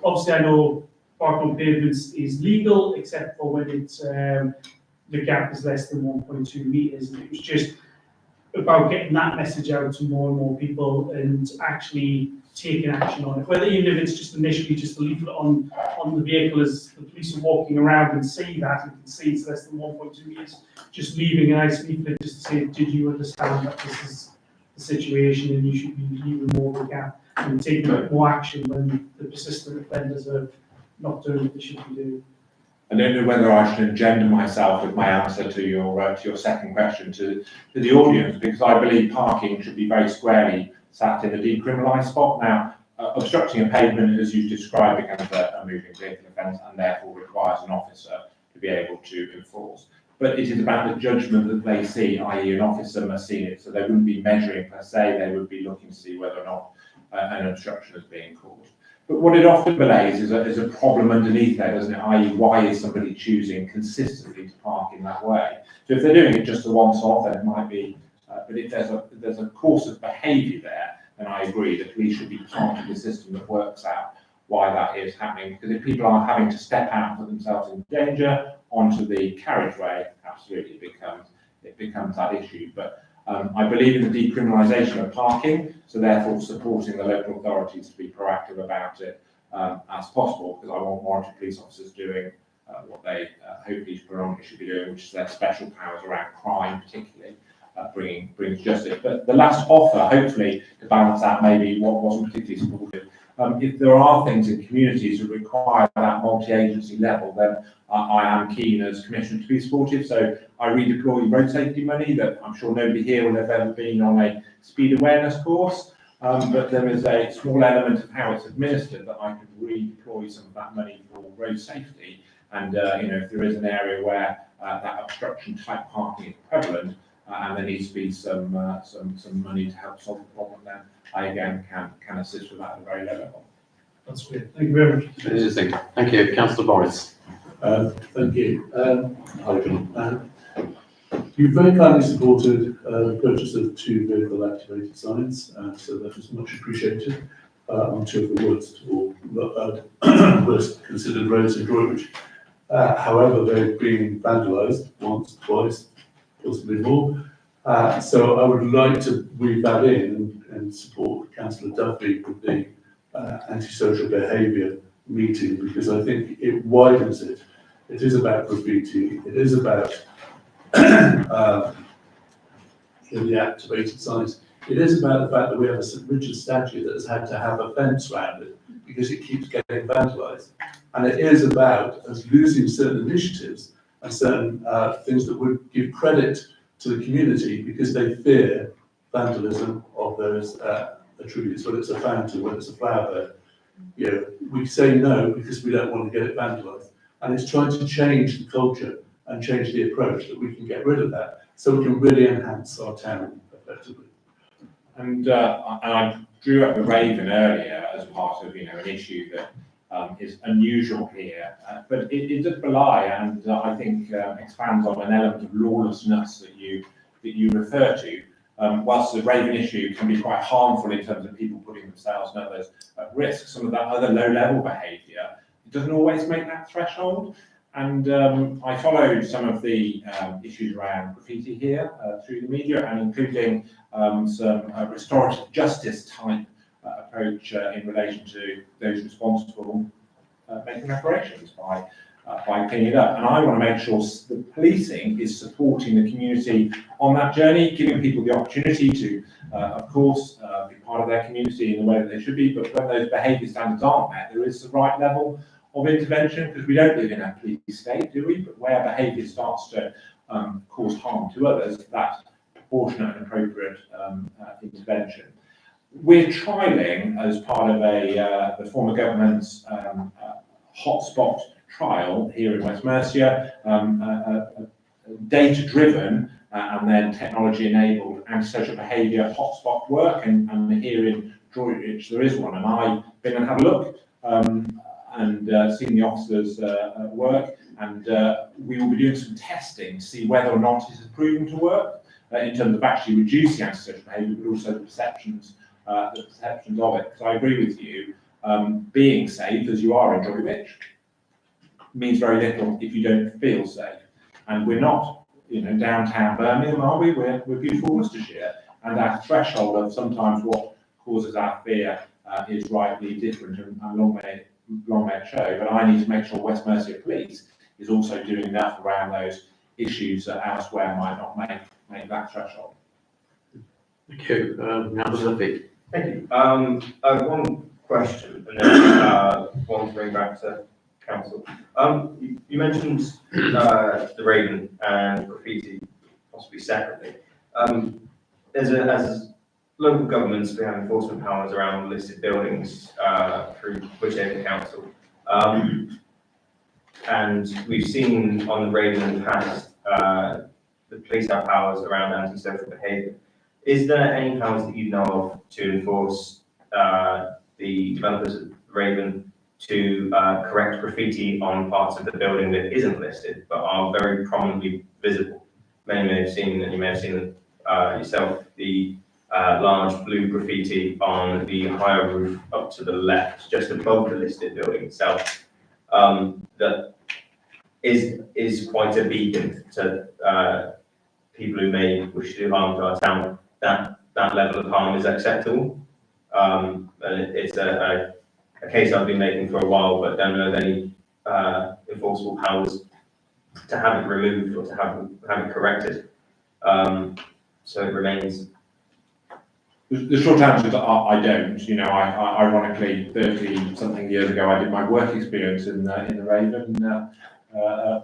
Obviously, I know parking on pavements is legal, except for when it's the gap is less than 1.2 meters. And it was just about getting that message out to more and more people and actually taking action on it. Whether even if it's just initially just a leaflet on the vehicle as the police are walking around and see that and can see it's less than 1.2 meters, just leaving a nice leaflet just to say, did you understand that this is the situation and you should be leaving more of a gap and taking more action when the persistent offenders are not doing what they should be doing. I don't know whether I should engender myself with my answer to your second question to the audience, because I believe parking should be very squarely sat in a decriminalised spot. Now, obstructing a pavement, as you described, becomes a moving vehicle offence and therefore requires an officer to be able to enforce. But it is about the judgment that they see, i.e. an officer must see it, so they wouldn't be measuring per se, they would be looking to see whether or not an obstruction is being caused. But what it often belays is a problem underneath there, doesn't it? I.e., why is somebody choosing consistently to park in that way? So if they're doing it just a once-off, then it might be, but if there's a course of behaviour there, then I agree that police should be part of the system that works out why that is happening. Because if people are having to step out and put themselves in danger onto the carriageway, absolutely it becomes that issue. But I believe in the decriminalisation of parking, so therefore supporting the local authorities to be proactive about it as possible, because I want warranted police officers doing what they hopefully predominantly should be doing, which is their special powers around crime, particularly brings justice. But the last offer, hopefully, to balance out maybe what wasn't particularly supported, if there are things in communities that require that multi-agency level, then I am keen as Commissioner to be supportive. So I redeploy road safety money that I'm sure nobody here will have ever been on a speed awareness course, but there is a small element of how it's administered that I could redeploy some of that money for road safety. And if there is an area where that obstruction type parking is prevalent, and there needs to be some money to help solve the problem, then I again can assist with that at a very low level. That's great. Thank you very much. Interesting. Thank you. Councillor Boris. Thank you. Hi, John. You very kindly supported the purchase of 2 vehicle activated signs, so that is much appreciated on 2 of the worst considered roads in Droitwich. However, they've been vandalised once, twice, possibly more. So I would like to weave that in and support Councillor Duffy with the antisocial behaviour meeting, because I think it widens it. It is about graffiti. It is about the activated signs. It is about the fact that we have a St Richard statue that has had to have a fence around it because it keeps getting vandalised. And it is about us losing certain initiatives and certain things that would give credit to the community because they fear vandalism of those attributes, whether it's a fountain, whether it's a flower bed. We say no because we don't want to get it vandalised. And it's trying to change the culture and change the approach that we can get rid of that, so we can really enhance our town effectively. And I drew up the Raven earlier as part of an issue that is unusual here, but it does belie and I think expands on an element of lawlessness that you refer to. Whilst the Raven issue can be quite harmful in terms of people putting themselves and others at risk, some of that other low-level behaviour, it doesn't always make that threshold. And I followed some of the issues around graffiti here through the media, and including some restorative justice type approach in relation to those responsible making reparations by by cleaning it up. And I want to make sure the policing is supporting the community on that journey, giving people the opportunity to, of course, be part of their community in the way that they should be. But when those behaviour standards aren't met, there is the right level of intervention, because we don't live in a police state, do we? But where behaviour starts to cause harm to others, that's proportionate and appropriate intervention. We're trialling, as part of the former government's hotspot trial here in West Mercia, data-driven and then technology-enabled antisocial behaviour hotspot work, and here in Droitwich there is one, and I've been and had a look and seen the officers work, and we will be doing some testing to see whether or not it has proven to work in terms of actually reducing antisocial behaviour, but also the perceptions of it. Because I agree with you, being safe as you are in Droitwich means very little if you don't feel safe. And we're not, downtown Birmingham, are we? We're beautiful Worcestershire, and our threshold of sometimes what causes our fear is rightly different, and long may it show. But I need to make sure West Mercia Police is also doing enough around those issues that elsewhere might not make that threshold. Thank you. Now the Vic. Thank you. I have one question, and then one to bring back to council. You mentioned the Raven and graffiti, possibly separately. As local governments, we have enforcement powers around listed buildings through whichever council. And we've seen on the Raven in the past, the police have powers around antisocial behaviour. Is there any powers that you know of to enforce the developers of Raven to correct graffiti on parts of the building that isn't listed but are very prominently visible? Many may have seen, and you may have seen it yourself, the large blue graffiti on the higher roof up to the left, just above the listed building itself, that is quite a beacon to people who may wish to do harm to our town. That level of harm is acceptable. And it's a case I've been making for a while, but don't know of any enforceable powers to have it removed or to have it corrected. So it remains. The short answer is I don't. Ironically, 30-something years ago, I did my work experience in the Raven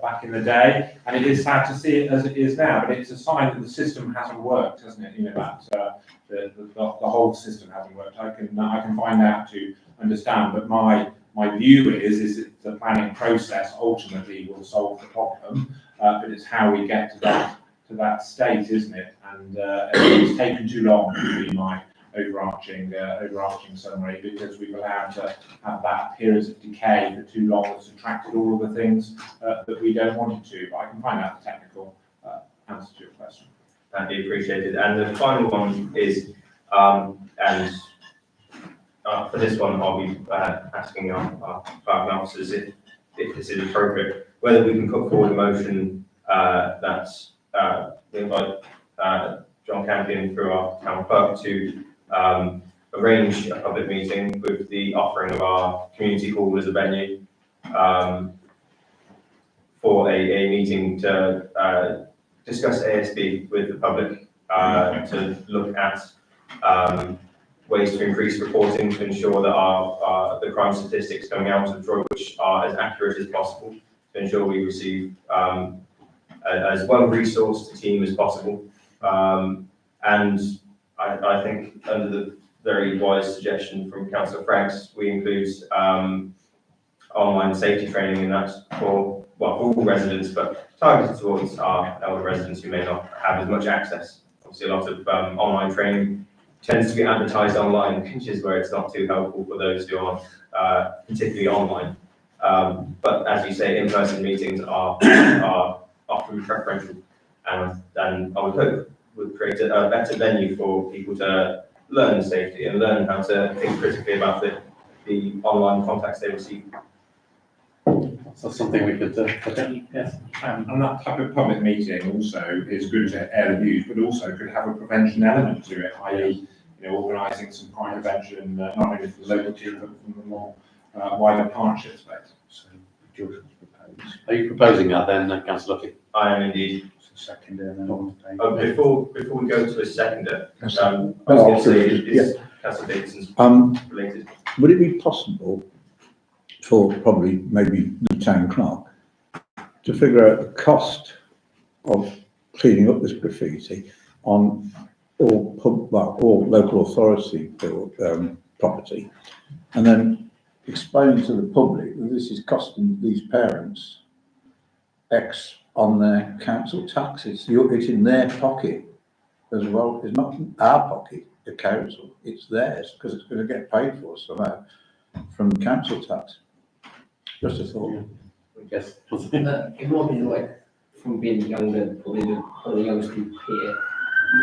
back in the day, and it is sad to see it as it is now. But it's a sign that the system hasn't worked, hasn't it? That the whole system hasn't worked. I can find out to understand, but my view is that the planning process ultimately will solve the problem, but it's how we get to that state, isn't it? And it's taken too long to be my overarching summary, because we've allowed to have that appearance of decay for too long that's attracted all of the things that we don't want it to. But I can find out the technical answer to your question. That'd be appreciated. And the final one is, for this one, I'll be asking our five officers if this is appropriate, whether we can put forward a motion that we invite John Campion through our town clerk to arrange a public meeting with the offering of our community hall as a venue for a meeting to discuss ASB with the public, to look at ways to increase reporting to ensure that the crime statistics coming out of Droitwich are as accurate as possible, to ensure we receive as well-resourced a team as possible. And I think under the very wise suggestion from Councillor Franks, we include online safety training in that for all residents, but targeted towards our elder residents who may not have as much access. Obviously, a lot of online training tends to be advertised online, which is where it's not too helpful for those who aren't particularly online. But as you say, in-person meetings are often preferential, and I would hope would create a better venue for people to learn safety and learn how to think critically about the online contacts they receive. So something we could yes. And that type of public meeting also is good to air the views, but also could have a prevention element to it, i.e., organising some crime prevention, not only for the local team, but from the more wider partnership space. So George was proposed. Are you proposing that then, Councillor Lucky? I am indeed. Second, and then all in Before we go to a seconder, I was Oh, going to say, absolutely, is Councillor Dixon's related? Would it be possible for probably maybe the town clerk to figure out the cost of cleaning up this graffiti on all local authority built, property, and then explain to the public that this is costing these parents X on their council taxes. It's in their pocket as well. It's not our pocket, the council, it's theirs, because it's going to get paid for somehow from council tax. Just a thought. Yes. In my opinion, like, from being younger, probably one of the youngest people here,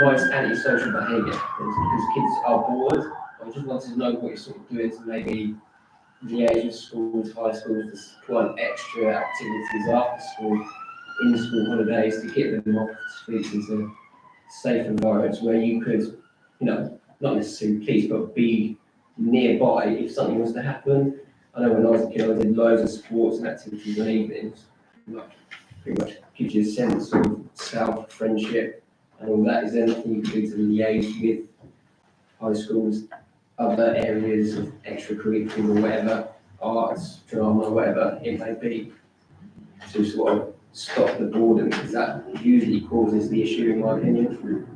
why it's antisocial behaviour is because kids are bored. I just wanted to know what you're sort of doing to maybe liaise with schools, high schools, to put extra activities after school, in school holidays, to get them off the streets into safe environments where you could, you know, not necessarily police, but be nearby if something was to happen. I know when I was a kid, I did loads of sports and activities on evenings. Like, pretty much gives you a sense of self, friendship, and all that. Is there anything you can do to liaise with high schools, other areas of extracurricular or whatever, arts, drama, whatever it may be, to sort of stop the boredom, because that usually causes the issue, in my opinion.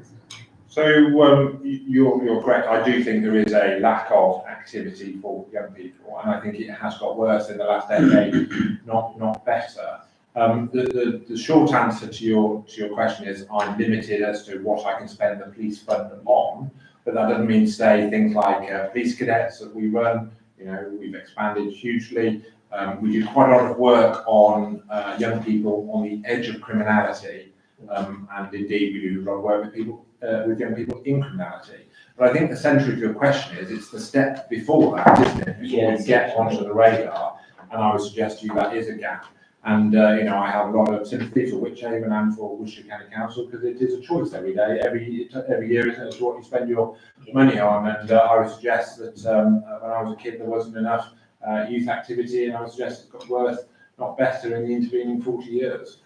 So you're correct. I do think there is a lack of activity for young people, and I think it has got worse in the last decade, not better. The short answer to your question is I'm limited as to what I can spend the police fund on, but that doesn't mean to say things like police cadets that we run. You know, we've expanded hugely. We do quite a lot of work on young people on the edge of criminality, and indeed we do a lot of work with people, with young people in criminality. But I think the centre of your question is it's the step before that, isn't it? Before we get onto the radar, and I would suggest to you that is a gap. And you know, I have a lot of sympathy for Wychavon and for Worcestershire County Council, because it is a choice every day, every year, isn't it, as to what you spend your money on. And I would suggest that when I was a kid, there wasn't enough youth activity, and I would suggest it's got worse, not better, in the intervening 40 years.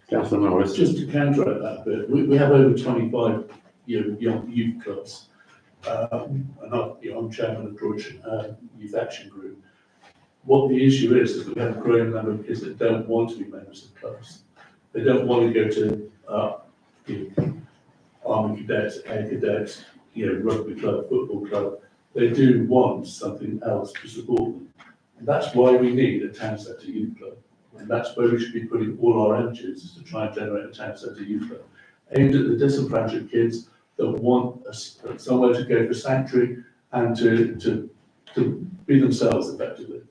Councillor Norris. Just to counteract that bit, we have over 25 young youth clubs. And I'm chairman of Droitwich Youth Action Group. What the issue is that we have a growing number of kids that don't want to be members of clubs. They don't want to go to Army Cadets, Air Cadets, rugby club, football club. They do want something else to support them. And that's why we need a town centre youth club. And that's where we should be putting all our energies, is to try and generate a town centre youth club aimed at the disenfranchised kids that want somewhere to go for sanctuary and to be themselves effectively.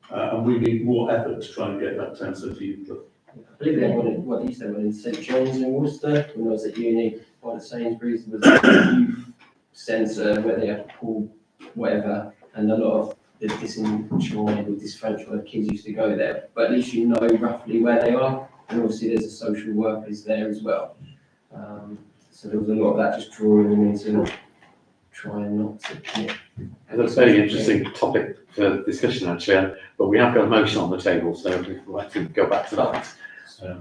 And we need more effort to try and get that town centre youth club. I believe they wanted, what you said, in St John's in Worcester, when I was at uni, one at Sainsbury's, there was a youth centre where they had a pool, whatever, and a lot of the disenjoyed or disfranchised kids used to go there. But at least you know roughly where they are, and obviously there's a social workers there as well. So there was a lot of that, just drawing them into trying not to commit. That's a very interesting topic for discussion, actually, but we have got a motion on the table, so we'd like to go back to that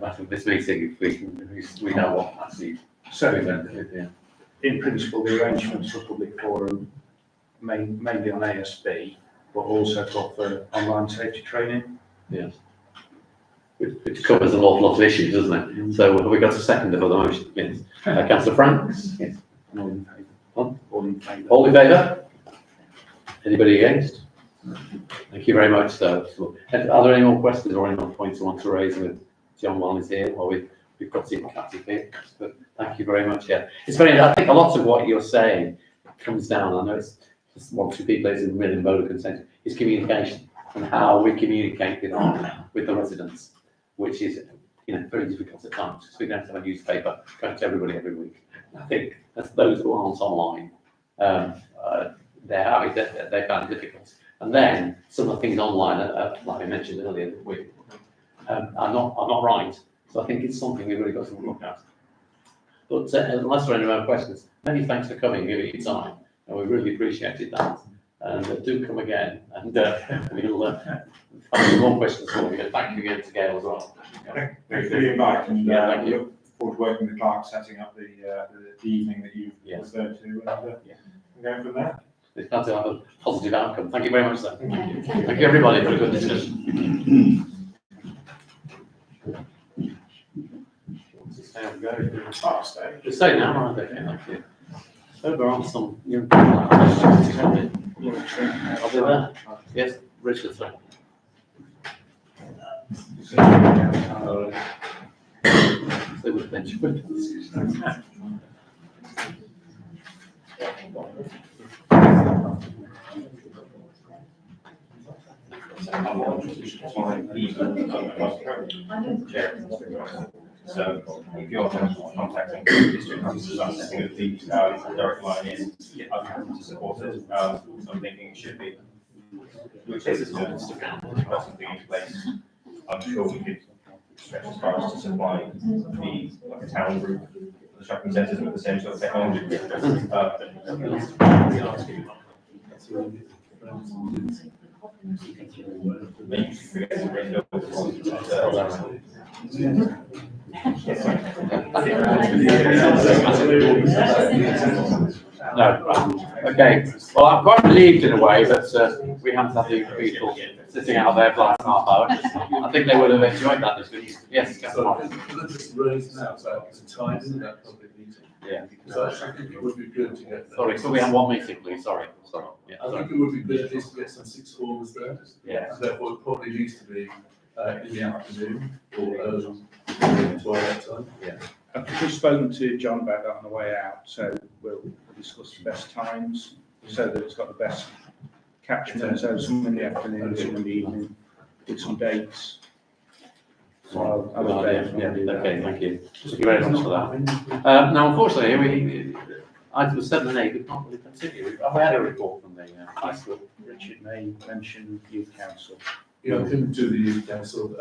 after this meeting, if we know what actually. So, in principle, the arrangements for public forum, mainly on ASB, but also to offer online safety training. Yes. Which covers an awful lot of issues, doesn't it? So have we got a seconder for the motion? Yes. Councillor Franks? Yes. All in favour? All in favour? All in favour? Anybody against? Thank you very much. So, are there any more questions or any more points you want to raise with John while he's here, or we've got Stephen Cathy here? But thank you very much. Yeah, it's very. I think a lot of what you're saying comes down. I know it's just one or two people is in the middle of consent. Is communication and how we communicate with the residents, which is very difficult at times because we don't have a newspaper going to everybody every week. I think that's those who aren't online. They find it difficult. And then some of the things online, like I mentioned earlier, are not right. So I think it's something we've really got to look at. But unless there are any more questions, many thanks for coming, giving your time, and we really appreciated that. And do come again, and we'll find more questions for you. Thank you again to Gail as well. Thanks for the invite, and Yeah, thank you. look forward to working with Clark, setting up the evening that you Yeah. referred to, and going from there. It's glad to have a positive outcome. Thank you very much, sir. Thank you. Thank you, everybody, for a good discussion. I'll stay. Just say now, aren't they? Thank you. Over on some young people. I'll be there. Yes, Richard, sorry. They would have been. So if you're contacting the district officers, I'm setting up the direct line in, I'm happy to support it. I'm thinking it should be. Which is good, put something in place. I'm sure we could stretch as far as to supply the town group, the shopping centres with the same sort of technology. Maybe you should forget to bring it No, okay. Well, I'm quite relieved in a way that we haven't had these people sitting out there for like half hour. I think they would have enjoyed that discussion. Yes, So, can I just raise now about the timing of that public meeting? Yeah. Because I think it would be good to get. Sorry, could we have one meeting, please? Sorry. Yeah, I sorry. think it would be good at least to get some sixth formers there. Yeah. And therefore, it probably needs to be in the afternoon or twilight time. I've just spoken to John about that on the way out, so we'll discuss the best times so that it's got the best catchment, so some in the afternoon, some in the evening, with some dates. So I'll Good be idea. there. Yeah, okay, thank you. Thank you very much for that. Now, unfortunately, items 7 and 8, we can't really continue. Have we had a report from the high school? Richard May mentioned youth council. Yeah, I couldn't do the youth council.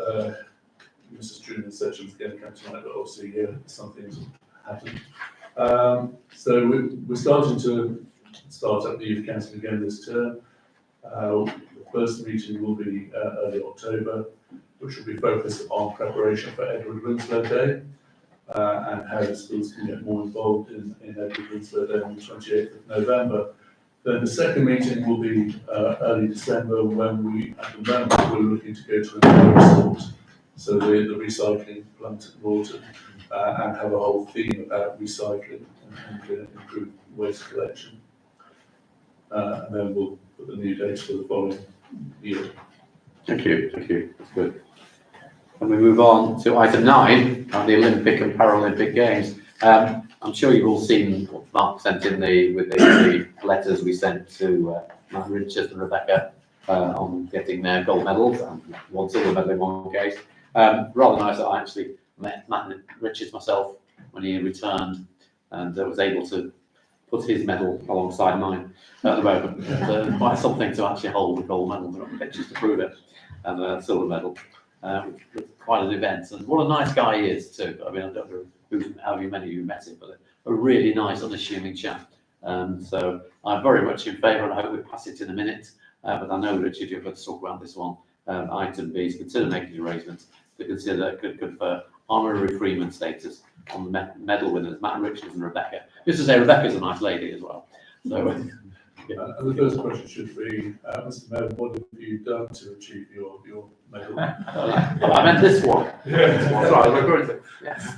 Mrs. Truman said she was going to come tonight, but obviously something's happened. So we're starting to start up the youth council again this term. The first meeting will be early October, which will be focused on preparation for Edward Winslow Day and how the schools can get more involved in Edward Winslow Day on the 28th of November. Then the second meeting will be early December, when we, at the moment, we're looking to go to a resort. So the recycling plant at Norton, and have a whole theme about recycling and improve waste collection. And then we'll put the new dates for the following year. Thank you, that's good. And we move on to item 9, the Olympic and Paralympic Games. I'm sure you've all seen what Mark sent in with the letters we sent to Matt Richards and Rebecca on getting their gold medals, and one silver medal in one case. Rather nice that I actually met Matt Richards myself when he returned, and was able to put his medal alongside mine at the moment. Quite something to actually hold a gold medal. We've got pictures to prove it, and a silver medal. Quite an event, and what a nice guy he is too. I mean, I don't know how many of you met him, but a really nice, unassuming chap. So I'm very much in favour, and I hope we pass it in a minute. But I know, Richard, you're going to talk about this one. Item B is consider making arrangements to consider that could confer honorary freeman status on the medal winners, Matt Richards and Rebecca. Just to say, Rebecca's a nice lady as well. So, And the first question should be, Mr. Mayor, what have you done to achieve your medal? I meant this one. Yeah. Sorry, we're going to. Yes.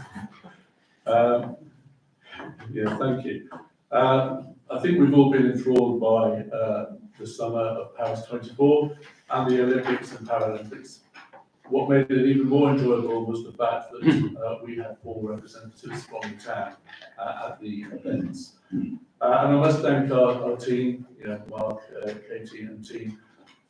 Yeah, thank you. I think we've all been enthralled by the summer of Paris 24 and the Olympics and Paralympics. What made it even more enjoyable was the fact that we had 4 representatives from the town at the events. And I must thank our team, Mark, Katie and team,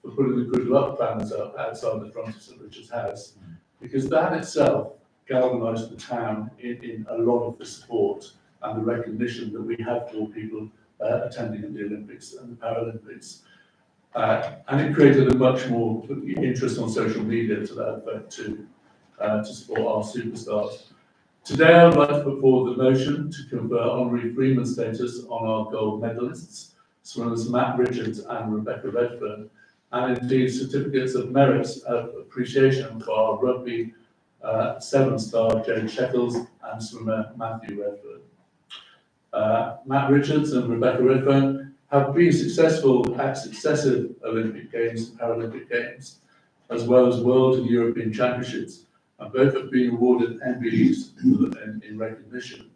for putting the good luck banners up outside the front of St Richard's House, because that itself galvanised the town in a lot of the support and the recognition that we have for people attending the Olympics and the Paralympics. And it created a much more interest on social media to that effect too, to support our superstars. Today I would like to put forward the motion to confer honorary freeman status on our gold medalists. swimmers Matt Richards and Rebecca Redfern, and indeed certificates of merit of appreciation for our rugby 7-star Jane Shekels and swimmer Matthew Redfern. Matt Richards and Rebecca Redfern have been successful at successive Olympic Games and Paralympic Games, as well as World and European Championships, and both have been awarded MBEs in recognition.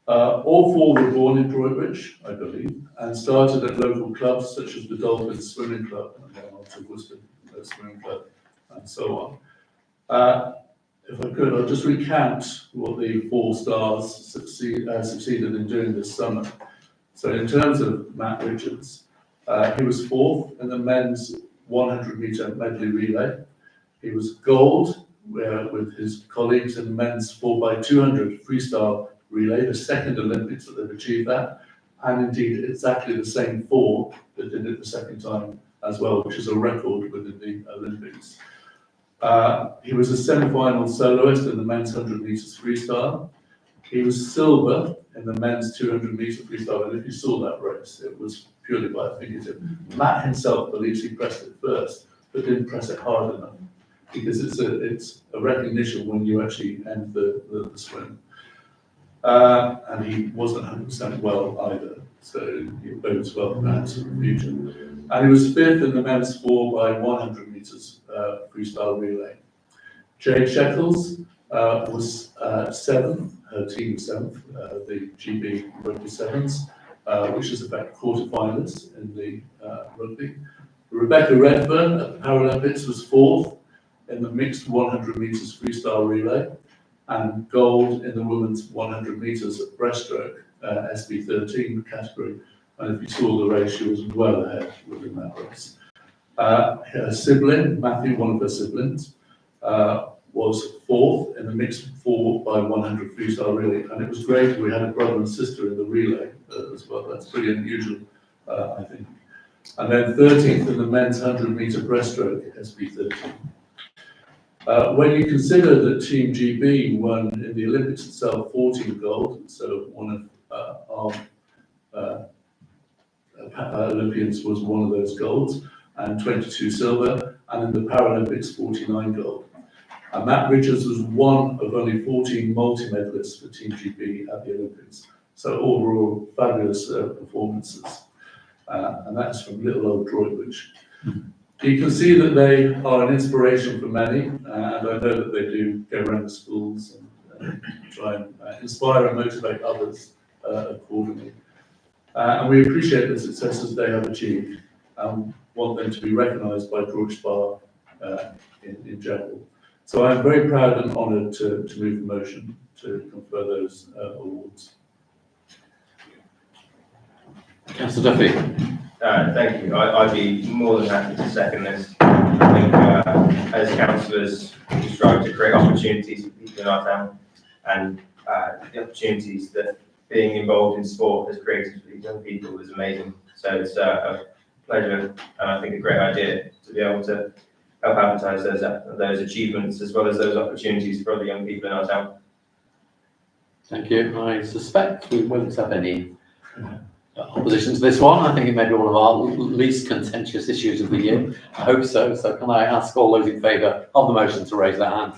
All four were born in Droitwich, I believe, and started at local clubs such as the Dolphins Swimming Club and then on to Worcester Swimming Club and so on. If I could, I'll just recount what the 4 stars succeeded in doing this summer. So in terms of Matt Richards, he was 4th in the men's 100-metre medley relay. He was gold with his colleagues in the men's 4x200 freestyle relay, the second Olympics that they've achieved that, and indeed exactly the same 4 that did it the second time as well, which is a record within the Olympics. He was a semi-final soloist in the men's 100 metres freestyle. He was silver in the men's 200 metre freestyle, and if you saw that race, it was purely by a fingertip. Matt himself believes he pressed it first, but didn't press it hard enough, because it's a recognition when you actually end the swim. And he wasn't 100% well either, so he bodes well perhaps in the future. And he was 5th in the men's 4x100 metres freestyle relay. Jade Shekels was 7th, her team was 7th, the GB Rugby Sevens, which is in fact quarterfinalists in the rugby. Rebecca Redfern at the Paralympics was 4th in the mixed 100 metres freestyle relay, and gold in the women's 100 metres breaststroke, SB13 category. And if you saw the race, she was well ahead within that race. Her sibling, Matthew, one of her siblings, was 4th in the mixed 4x100 freestyle relay. And it was great, we had a brother and sister in the relay as well. That's pretty unusual, I think. And then 13th in the men's 100-metre breaststroke, SB13. When you consider that Team GB won in the Olympics itself 14 gold, so one of our Olympians was one of those golds, and 22 silver, and in the Paralympics 49 gold. And Matt Richards was one of only 14 multi-medalists for Team GB at the Olympics. So overall, fabulous performances. And that's from little old Droitwich. You can see that they are an inspiration for many, and I know that they do go around the schools and try and inspire and motivate others accordingly. And we appreciate the successes they have achieved and want them to be recognised by Droitwich Bar in general. So I'm very proud and honoured to move the motion to confer those awards. Councillor Duffy. Thank you. I'd be more than happy to second this. I think as councillors, we strive to create opportunities for people in our town, and the opportunities that being involved in sport has created for these young people is amazing. So it's a pleasure and I think a great idea to be able to help advertise those achievements as well as those opportunities for other young people in our town. Thank you. I suspect we won't have any opposition to this one. I think it may be one of our least contentious issues of the year. I hope so. So can I ask all those in favour of the motion to raise their hand?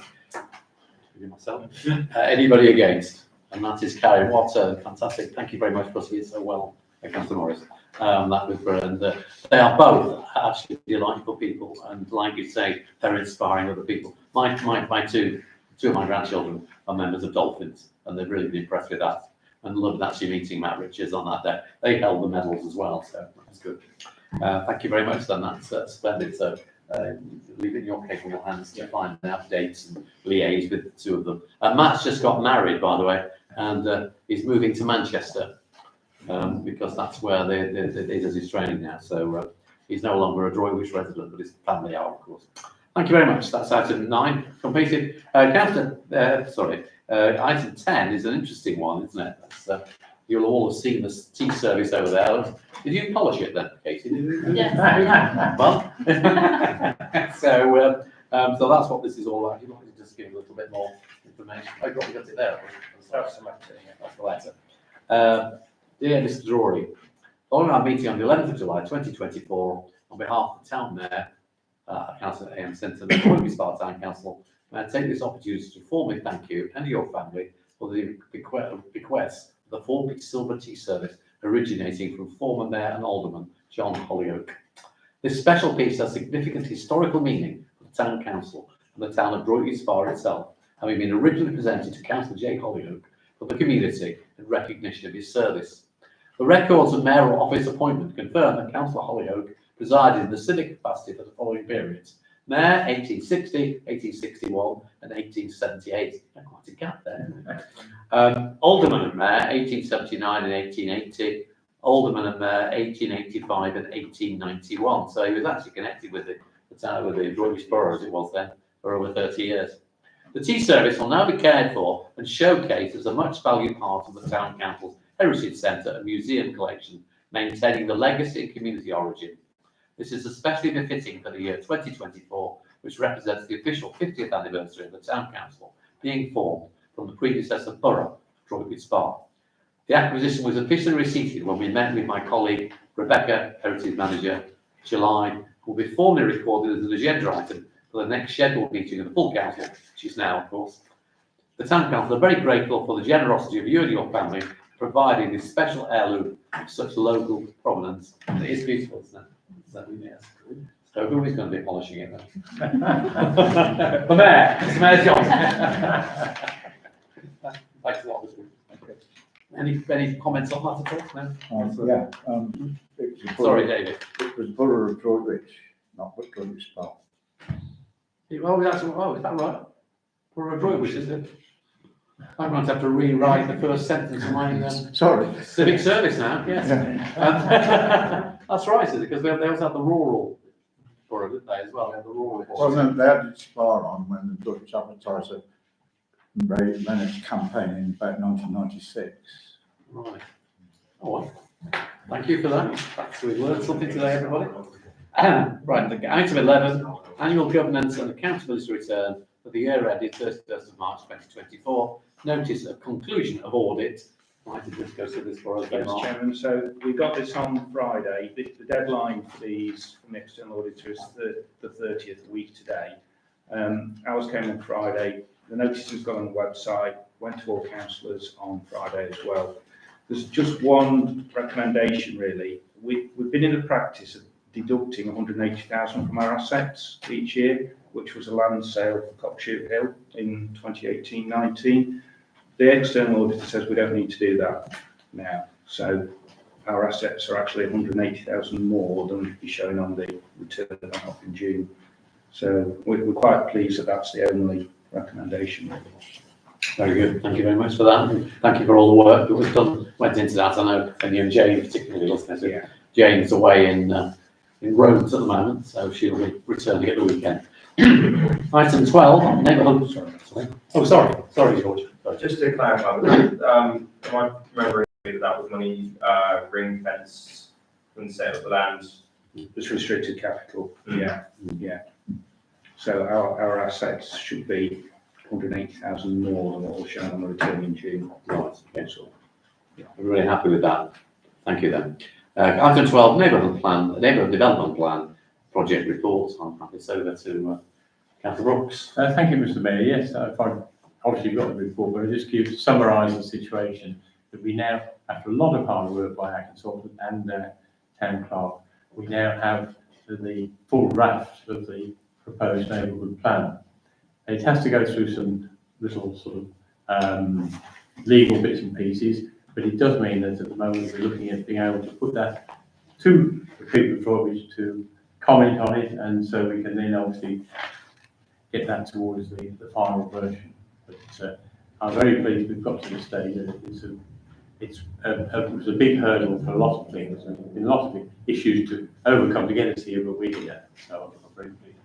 Myself. Anybody against? And that is carried. What fantastic. Thank you very much for seeing it so well, Councillor Morris. That was brilliant. They are both actually delightful people, and like you say, they're inspiring other people. Two of my grandchildren are members of Dolphins, and they've really been impressed with that, and loved actually meeting Matt Richards on that day. They held the medals as well, so that's good. Thank you very much, then. That's splendid. So leave it in your capable hands to find out dates and liaise with the two of them. Matt's just got married, by the way, and he's moving to Manchester. Because that's where he does his training now. So he's no longer a Droitwich resident, but his family are, of course. Thank you very much. That's item 9 completed. Item 10 is an interesting one, isn't it? That's, you'll all have seen the tea service over there. Did you polish it then, Katie? Yes. Well, so that's what this is all about. You want to just give a little bit more information. I got it there. That's the letter. Dear Mr. Drury, Following our meeting on the 11th of July 2024, on behalf of the Town Mayor, Councillor A.M. Simpson, and the Rugby Spa Town Council, may I take this opportunity to formally thank you and your family for the bequest of the 4-pitch silver tea service originating from former Mayor and Alderman John Hollyoake. This special piece has significant historical meaning for the Town Council and the town of Droitwich Spa itself, having been originally presented to Councillor J. Hollyoake for the community in recognition of his service. The records of mayoral office appointment confirm that Councillor Hollyoake presided in the civic capacity for the following periods: Mayor 1860, 1861 and 1878. Quite a gap there. Alderman and Mayor 1879 and 1880. Alderman and Mayor 1885 and 1891. So he was actually connected with the town, with the Droitwich Borough as it was then, for over 30 years. The tea service will now be cared for and showcased as a much valued part of the Town Council's Heritage Centre and Museum collection, maintaining the legacy and community origin. This is especially befitting for the year 2024, which represents the official 50th anniversary of the Town Council being formed from the predecessor borough, Droitwich Spa. The acquisition was officially receipted when we met with my colleague Rebecca, Heritage Manager, July, who will be formally recorded as an agenda item for the next scheduled meeting of the full council, which is now, of course. The Town Council are very grateful for the generosity of you and your family providing this special heirloom of such local provenance. And it is beautiful, isn't it? So, yes. So who is going to be polishing it then? The Mayor, Mr. Mayor John. Thanks a lot. Any comments on that at all? No? Sorry, David. It was Borough of Droitwich, not Droitwich Spa. Oh, is that right? Borough of Droitwich, is it? I'm going to have to rewrite the first sentence of my Sorry. civic service now, yes. That's right, is it? Because they also have the rural borough, didn't they, as well? They have the rural. Well, no, they had its Spa on when the Dutch advertiser ran its campaign in about 1996. Right. Oh, well. Thank you for that. We've learned something today, everybody. Right, item 11, annual governance and accountability return for the year ended 31st of March 2024. Notice of conclusion of audit. Why did this go through this for us? Yes, Chairman, so we got this on Friday. The deadline for these from the external auditor is the 30th week today. Ours came on Friday. The notice has gone on the website, went to all councillors on Friday as well. There's just one recommendation really. We've been in the practice of deducting 180,000 from our assets each year, which was a land sale for Cockshoot Hill in 2018-19. The external auditor says we don't need to do that now. So our assets are actually 180,000 more than is shown on the return up in June. So we're quite pleased that that's the only recommendation. Very good. Thank you very much for that. And thank you for all the work that was done, went into that. I know, and you and Jane particularly, wasn't it? Yeah. Jane's away in Rhodes at the moment, so she'll be returning at the weekend. Item 12, neighbourhood. Sorry, George. Just to clarify, am I remembering that was money ring fence from the sale of the land? It's restricted capital. Yeah. So our assets should be 180,000 more than what was shown on the return in June. Right. Okay. So, I'm really happy with that. Thank you then. Item 12, neighbourhood development plan project report. I'll pass this over to Councillor Brooks. Thank you, Mr. Mayor. Yes, I've obviously got the report, but I just give summarise the situation that we now, after a lot of hard work by our consultant and town clerk, we now have the full draft of the proposed neighbourhood plan. It has to go through some little sort of legal bits and pieces, but it does mean that at the moment we're looking at being able to put that to the people of Droitwich to comment on it, and so we can then obviously get that towards the final version. But I'm very pleased we've got to the stage that it was a big hurdle for a lot of things, and there's been a lot of issues to overcome to get us here, but we're here, so I'm very pleased.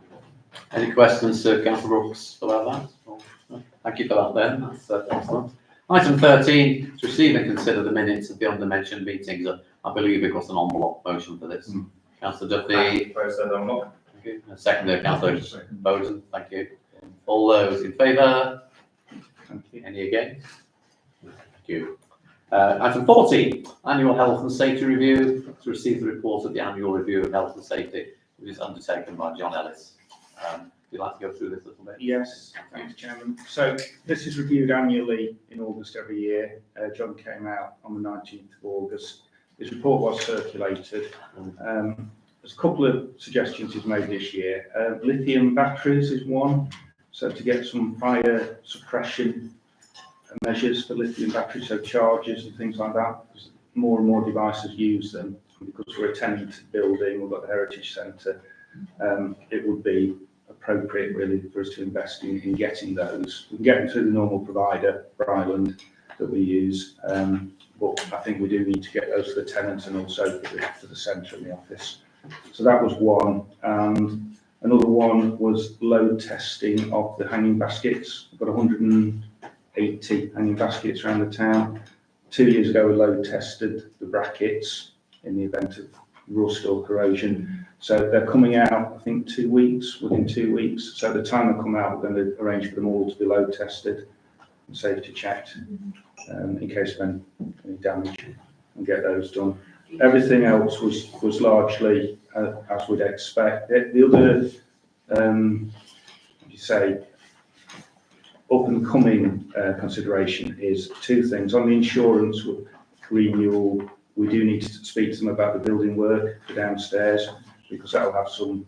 Any questions, Councillor Brooks, about that? Thank you for that then. That's excellent. Item 13, to receive and consider the minutes of the undermentioned meetings. I believe we've got an en bloc motion for this. Councillor Duffy. First en bloc. Thank you. And second, Councillor Bowden. Thank you. All those in favour? Thank you. Any against? Thank you. Item 14, annual health and safety review. To receive the report of the annual review of health and safety, which is undertaken by John Ellis. Would you like to go through this a little bit? Yes, thanks, Chairman. So this is reviewed annually in August every year. John came out on the 19th of August. His report was circulated. There's a couple of suggestions he's made this year. Lithium batteries is one. So to get some fire suppression measures for lithium batteries, so chargers and things like that, because more and more devices use them. Because we're a tenant building, we've got the Heritage Centre, it would be appropriate really for us to invest in getting those. We can get them through the normal provider, Bryland, that we use, but I think we do need to get those for the tenants and also for the centre and the office. So that was one, and another one was load testing of the hanging baskets. We've got 180 hanging baskets around the town. 2 years ago we load tested the brackets in the event of rust or corrosion. So they're coming out, I think, within 2 weeks. So the time they come out, we're going to arrange for them all to be load tested and safety checked in case of any damage, and get those done. Everything else was largely as we'd expect. The other, up and coming consideration is two things. On the insurance renewal, we do need to speak to them about the building work for downstairs, because that will have some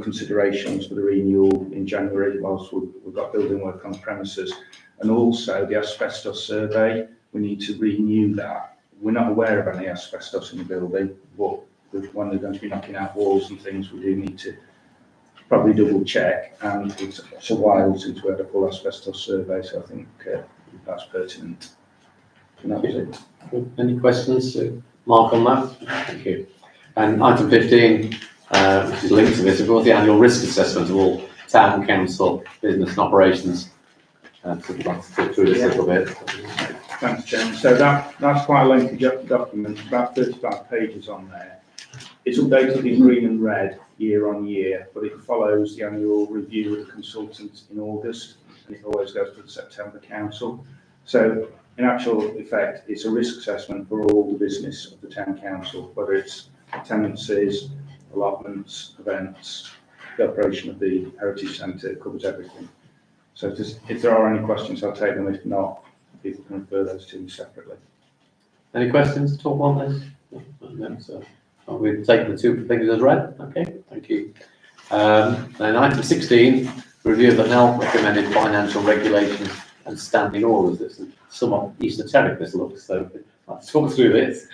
considerations for the renewal in January whilst we've got building work on the premises. And also the asbestos survey, we need to renew that. We're not aware of any asbestos in the building, but when they're going to be knocking out walls and things, we do need to probably double check, and it's a while since we had a full asbestos survey, so I think that's pertinent. And that was it. Any questions, Mark, on that? Thank you. And item 15, which is linked to this, of course, the annual risk assessment of all town council business and operations. So I'd like to talk through this a little bit. Thanks, Chairman. So that's quite a lengthy document, about 35 pages on there. It's updated in green and red year on year, but it follows the annual review of the consultant in August, and it always goes to the September council. So in actual effect, it's a risk assessment for all the business of the town council, whether it's tenancies, allotments, events, the operation of the Heritage Centre. It covers everything. So if there are any questions, I'll take them. If not, people can refer those to me separately. Any questions at all on this? No, so we've taken the two things as read. Okay, thank you. Then item 16, review of the NELP recommended financial regulations and standing orders. This is somewhat esoteric, this looks, so let's talk through this.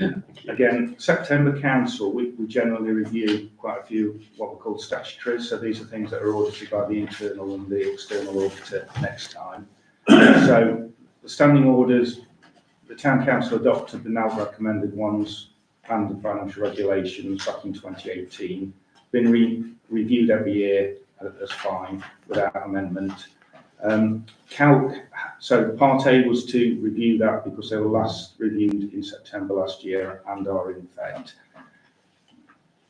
Again, September Council, we generally review quite a few what we call statutories. So these are things that are audited by the internal and the external auditor next time. So the standing orders, the Town Council adopted the NELP recommended ones and the financial regulations back in 2018. Been reviewed every year as fine without amendment. So Part A was to review that because they were last reviewed in September last year and are in effect.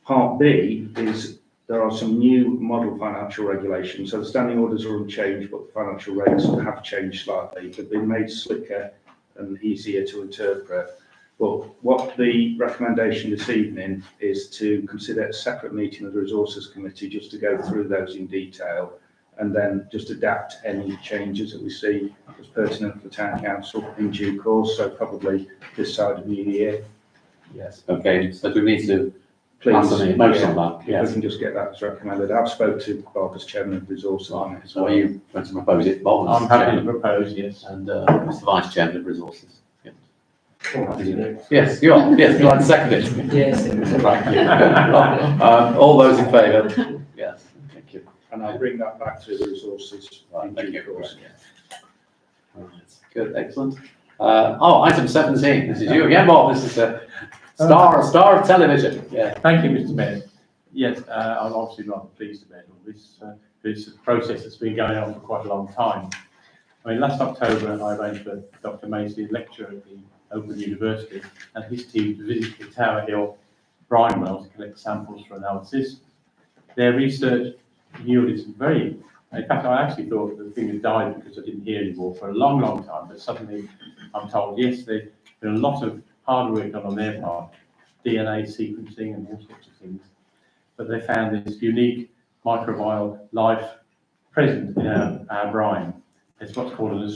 Part B is there are some new model financial regulations. So the standing orders are unchanged, but the financial rates have changed slightly. They've been made slicker and easier to interpret. But what the recommendation this evening is to consider a separate meeting of the Resources Committee just to go through those in detail, and then just adapt any changes that we see as pertinent for the Town Council in due course, so probably this side of the year. Yes. Okay, so do we need to Please, pass on the motion on that? if we Yes. can just get that as recommended. I've spoke to Bob as Chairman of Resources on it. So are you going to propose it, Bob? I'm happy to propose, yes. And Mr. Vice Chairman of Resources. Yes, you are. Yes, you like to second it? Yes. Right. All those in favour? Yes, thank you. And I'll bring that back to the Resources Right, in thank due you. course. Right. Good, excellent. Item 17, this is you again, Bob. This is a star of television. Yeah. Thank you, Mr. Mayor. Yes, I'm obviously rather pleased about all this. This process has been going on for quite a long time. I mean, last October, I arranged for Dr. Macy, lecturer at the Open University, and his team to visit the Tower Hill brine well to collect samples for analysis. Their research yielded some very, in fact, I actually thought the thing had died because I didn't hear anymore for a long, long time, but suddenly I'm told, yes, There's a lot of hard work done on their part, DNA sequencing and all sorts of things. But they found this unique microbial life present in our brine. It's what's called an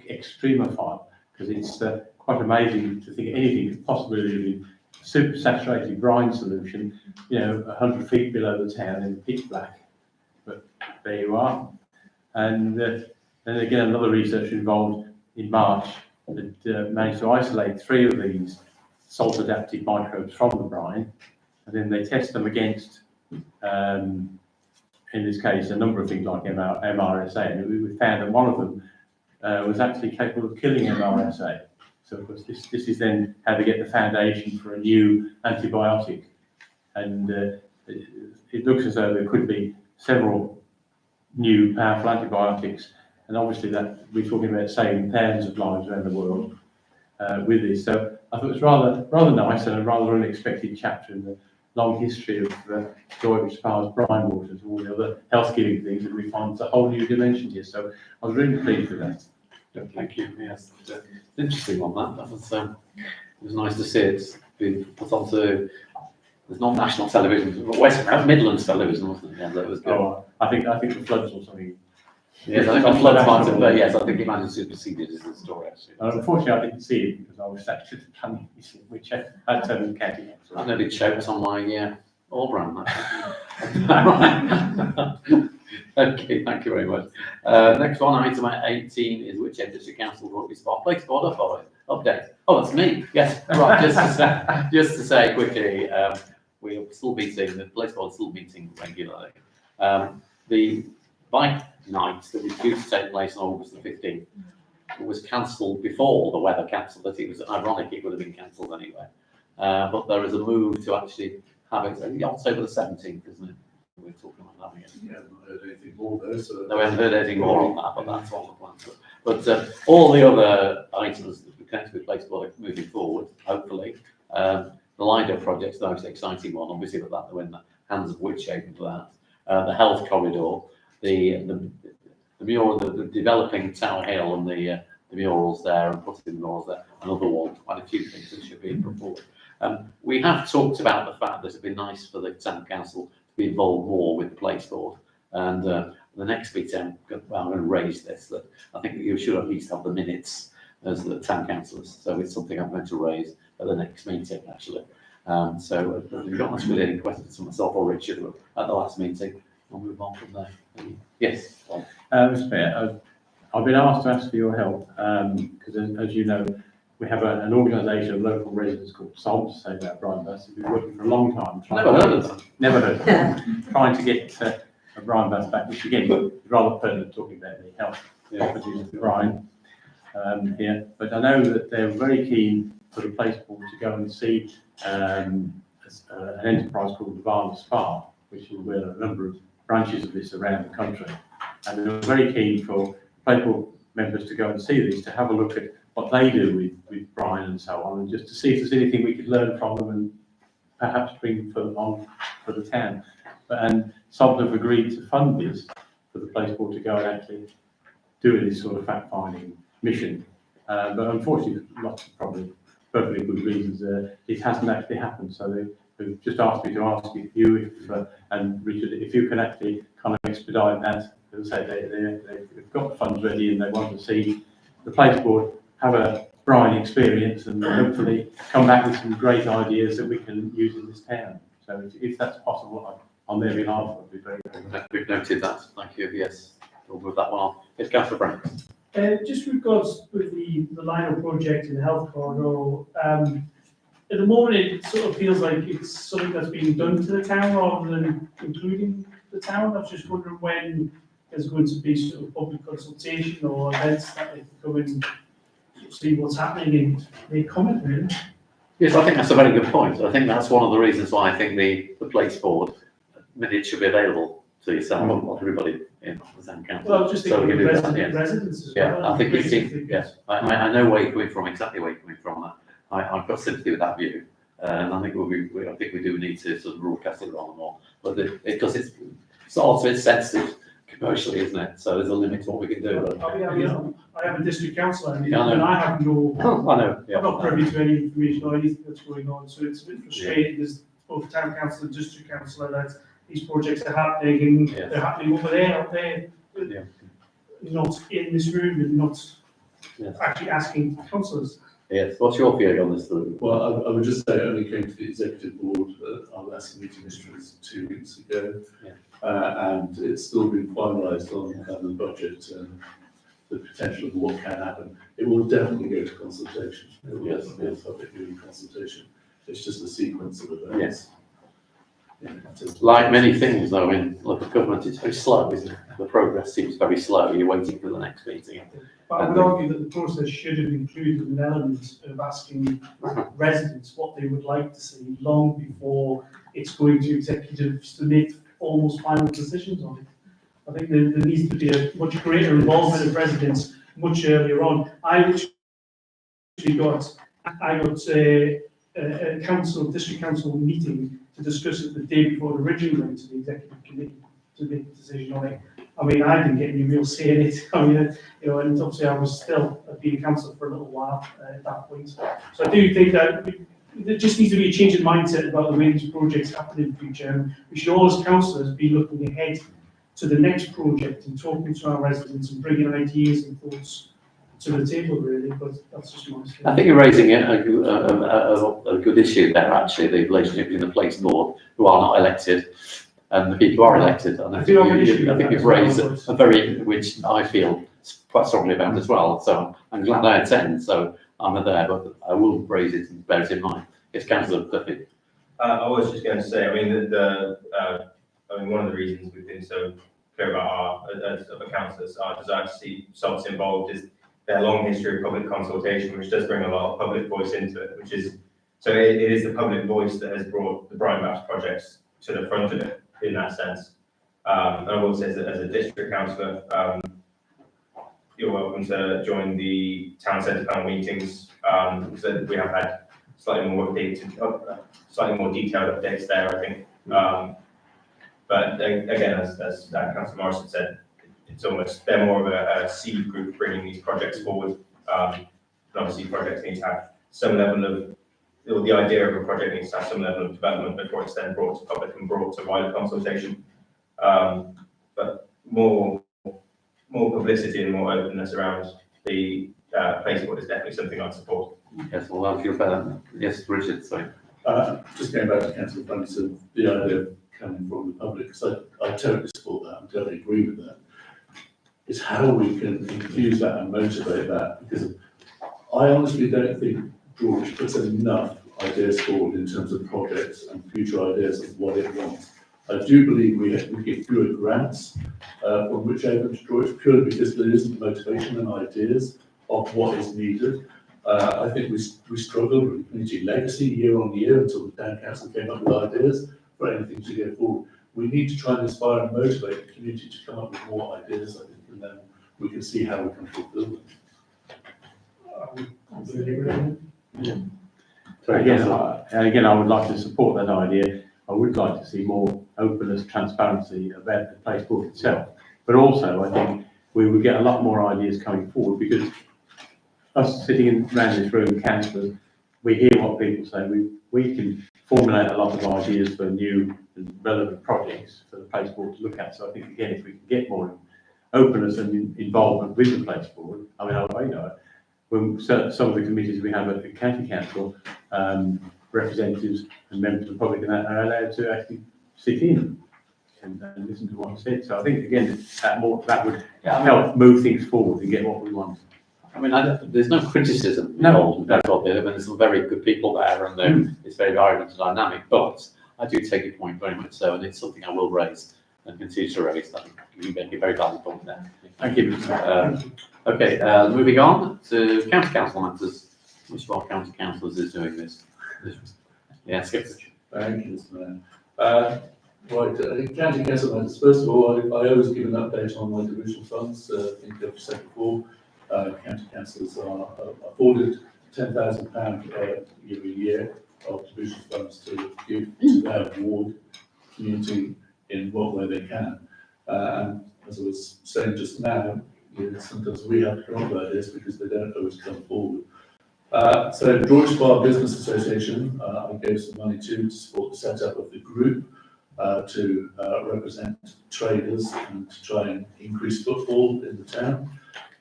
extremophile, because it's quite amazing to think anything could possibly live in supersaturated brine solution, 100 feet below the town in pitch black. But there you are. And then again, another researcher involved in March that managed to isolate 3 of these salt-adapted microbes from the brine, and then they test them against, in this case, a number of things like MRSA, and we found that one of them was actually capable of killing MRSA. So of course, this is then how they get the foundation for a new antibiotic, and it looks as though there could be several new powerful antibiotics, and obviously that we're talking about saving thousands of lives around the world with this. So I thought it was rather nice and a rather unexpected chapter in the long history of Droitwich Spa's brine waters and all the other health giving things, and we find a whole new dimension here. So I was really pleased with that. Thank you. Yes, it's an interesting one. That was it was nice to see it being put onto. There's not national television, but West Midlands television, wasn't it? Yeah, that was good. Oh, I think the floods or something. Yes, I think the floods might have, but yes, I think it might have superseded it as a story actually. Unfortunately, I didn't see it because I was actually which I had to county. I nearly choked on my all brand. Okay, thank you very much. Next one, item 18 is which District Council will respond. Place order for update. Oh, that's me. Yes, right. Just to say quickly, we're still meeting. The Place Board is still meeting regularly. The bike night that was due to take place on August the 15th was cancelled before the weather cancelled it. It was ironic; it would have been cancelled anyway. But there is a move to actually have it October the 17th, isn't it? We're talking about that again. Yeah, I've not heard anything more though, so. No, we haven't heard anything more on that, but that's on the plan. But all the other items that we connect with Place Board are moving forward, hopefully. The Lido project's the most exciting one, obviously, but that we're in the hands of Whitshaven for that. The health corridor, the mural, the developing Tower Hill and the murals there and putting the murals there, another one, quite a few things that should be put forward. We have talked about the fact that it'd be nice for the Town Council to be involved more with the Place Board. And the next bit, I'm going to raise this, that I think that you should at least have the minutes as the Town Councillors. So it's something I'm going to raise at the next meeting, actually. So if you've got much with any questions for myself or Richard at the last meeting, we'll move on from there. Yes. Mr. Mayor, I've been asked to ask for your help because, as you know, we have an organisation of local residents called SALT, Save Our Brine Baths. We've been working for a long time. Never heard of them. Never heard of them. Trying to get a brine bath back, which again is rather pertinent talking about the health properties of the brine here. But I know that they're very keen for the Place Board to go and see an enterprise called the Varna Spa, which will run a number of branches of this around the country. And they're very keen for Place Board members to go and see these, to have a look at what they do with brine and so on, and just to see if there's anything we could learn from them and perhaps bring on for the town. And some have agreed to fund this for the Place Board to go and actually do this sort of fact-finding mission. But unfortunately, lots of probably perfectly good reasons, it hasn't actually happened. So they've just asked me to ask you and Richard, if you can actually kind of expedite that. As I say, they've got the funds ready and they want to see the Place Board have a brine experience and hopefully come back with some great ideas that we can use in this town. So if that's possible, on their behalf, it would be very, very good. We've noted that. Thank you. Yes, we'll move that one on. It's Councillor Brown. Just regards with the Lino project in the health corridor, at the moment it sort of feels like it's something that's being done to the town rather than including the town. I was just wondering when there's going to be sort of public consultation or events that they can come and see what's happening and make comment really. Yes, I think that's a very good point. I think that's one of the reasons why I think the Place Board minutes should be available to yourself, not everybody in the Town Council. Well, just so thinking we of can do that, residents as yeah. well. I think yes, I know where you're coming from, exactly where you're coming from. I've got sympathy with that view, and I think we do need to sort of broadcast it on more, but because it's also it's sensitive commercially, isn't it? So there's a limit to what we can do. I have a district councillor and Yeah, I know. I have no, I know, yeah. I'm not privy to any information or anything that's going on, so it's a bit frustrating as both town council and district councillor that these projects are happening and Yes. they're happening over there, out there. Yeah. Not in this room and not Yes. actually asking councillors. Yes, what's your feeling on this? Lou? Well, I would just say it only came to the executive board, our last meeting was 2 weeks ago. Yeah. And it's still been finalised on the budget and the potential of what can happen. It will definitely go to consultation. It will Yes, definitely be a public hearing consultation. It's just a sequence of events. Yes. Yeah, it is. Like many things though in local government, it's very slow, isn't it? The progress seems very slow. You're waiting for the next meeting. But I would argue that the process should have included an element of asking residents what they would like to see long before it's going to executives to make almost final decisions on it. I think there needs to be a much greater involvement of residents much earlier on. I got a district council meeting to discuss it the day before it originally went to the executive committee to make a decision on it. I mean, I didn't get any real say in it. I mean, you know, and obviously I was still being councillor for a little while at that point. So I do think that there just needs to be a change in mindset about the way these projects happen in the future. And we should all, as councillors, be looking ahead to the next project and talking to our residents and bringing ideas and thoughts to the table, really. But that's just my opinion. I think you're raising a good issue there, actually, the relationship between the place board, who are not elected, and the people who are elected. And I do have an think issue with that you've as well, raised but- a very, which I feel quite strongly about as well. So I'm glad I attend, so I'm there, but I will raise it and bear it in mind. Yes, Councillor Duffy. I was just going to say, I mean, one of the reasons we've been so clear about our, as other councillors, our desire to see SOTs involved is their long history of public consultation, which does bring a lot of public voice into it, which is, so it is the public voice that has brought the Brian Maps projects to the front of it, in that sense. And I will say, as a district councillor, you're welcome to join the town centre panel meetings, so we have had slightly more detailed updates there, I think. But again, as Councillor Morrison said, it's almost, they're more of a seed group bringing these projects forward. And obviously projects need to have some level of, or the idea of a project needs to have some level of development before it's then brought to public and brought to wider consultation. But more publicity and more openness around the place board is definitely something I'd support. Yes, well, I'll feel better. Yes, Richard, sorry. Just going back to Councillor Francis, the idea of coming from the public, because I totally support that, I totally agree with that. It's how we can infuse that and motivate that, because I honestly don't think George puts enough ideas forward in terms of projects and future ideas of what it wants. I do believe we get fewer grants from whichever to George, purely because there isn't motivation and ideas of what is needed. I think we struggled with community legacy year on year until the town council came up with ideas for anything to go forward. We need to try and inspire and motivate the community to come up with more ideas, I think, and then we can see how we can fulfill them. So again, I would like to support that idea. I would like to see more openness, transparency about the place board itself. But also, I think we would get a lot more ideas coming forward, because us sitting around this room, councillors, we hear what people say. We can formulate a lot of ideas for new and relevant projects for the place board to look at. So I think, again, if we can get more openness and involvement with the place board, I mean, I know when some of the committees we have at the county council, representatives and members of the public are allowed to actually sit in and listen to what's said. So I think, again, that would help move things forward and get what we want. I mean, there's no criticism involved in that. There's some very good people there, and it's very vibrant and dynamic. But I do take your point very much so, and it's something I will raise and continue to raise. I think you make a very valid point there. Thank you. Okay, moving on to county council matters. Which of our county councillors is doing this? Yes, Thank you, Mr. Mayor. Right, county council matters. First of all, I always give an update on my divisional funds. I think I've said before, county councillors are afforded £10,000 every year of divisional funds to give to their ward community in what way they can. And as I was saying just now, sometimes we have to come up with ideas because they don't always come forward. So Droitwich Bar Business Association, I gave some money to support the setup of the group, to represent traders and to try and increase footfall in the town.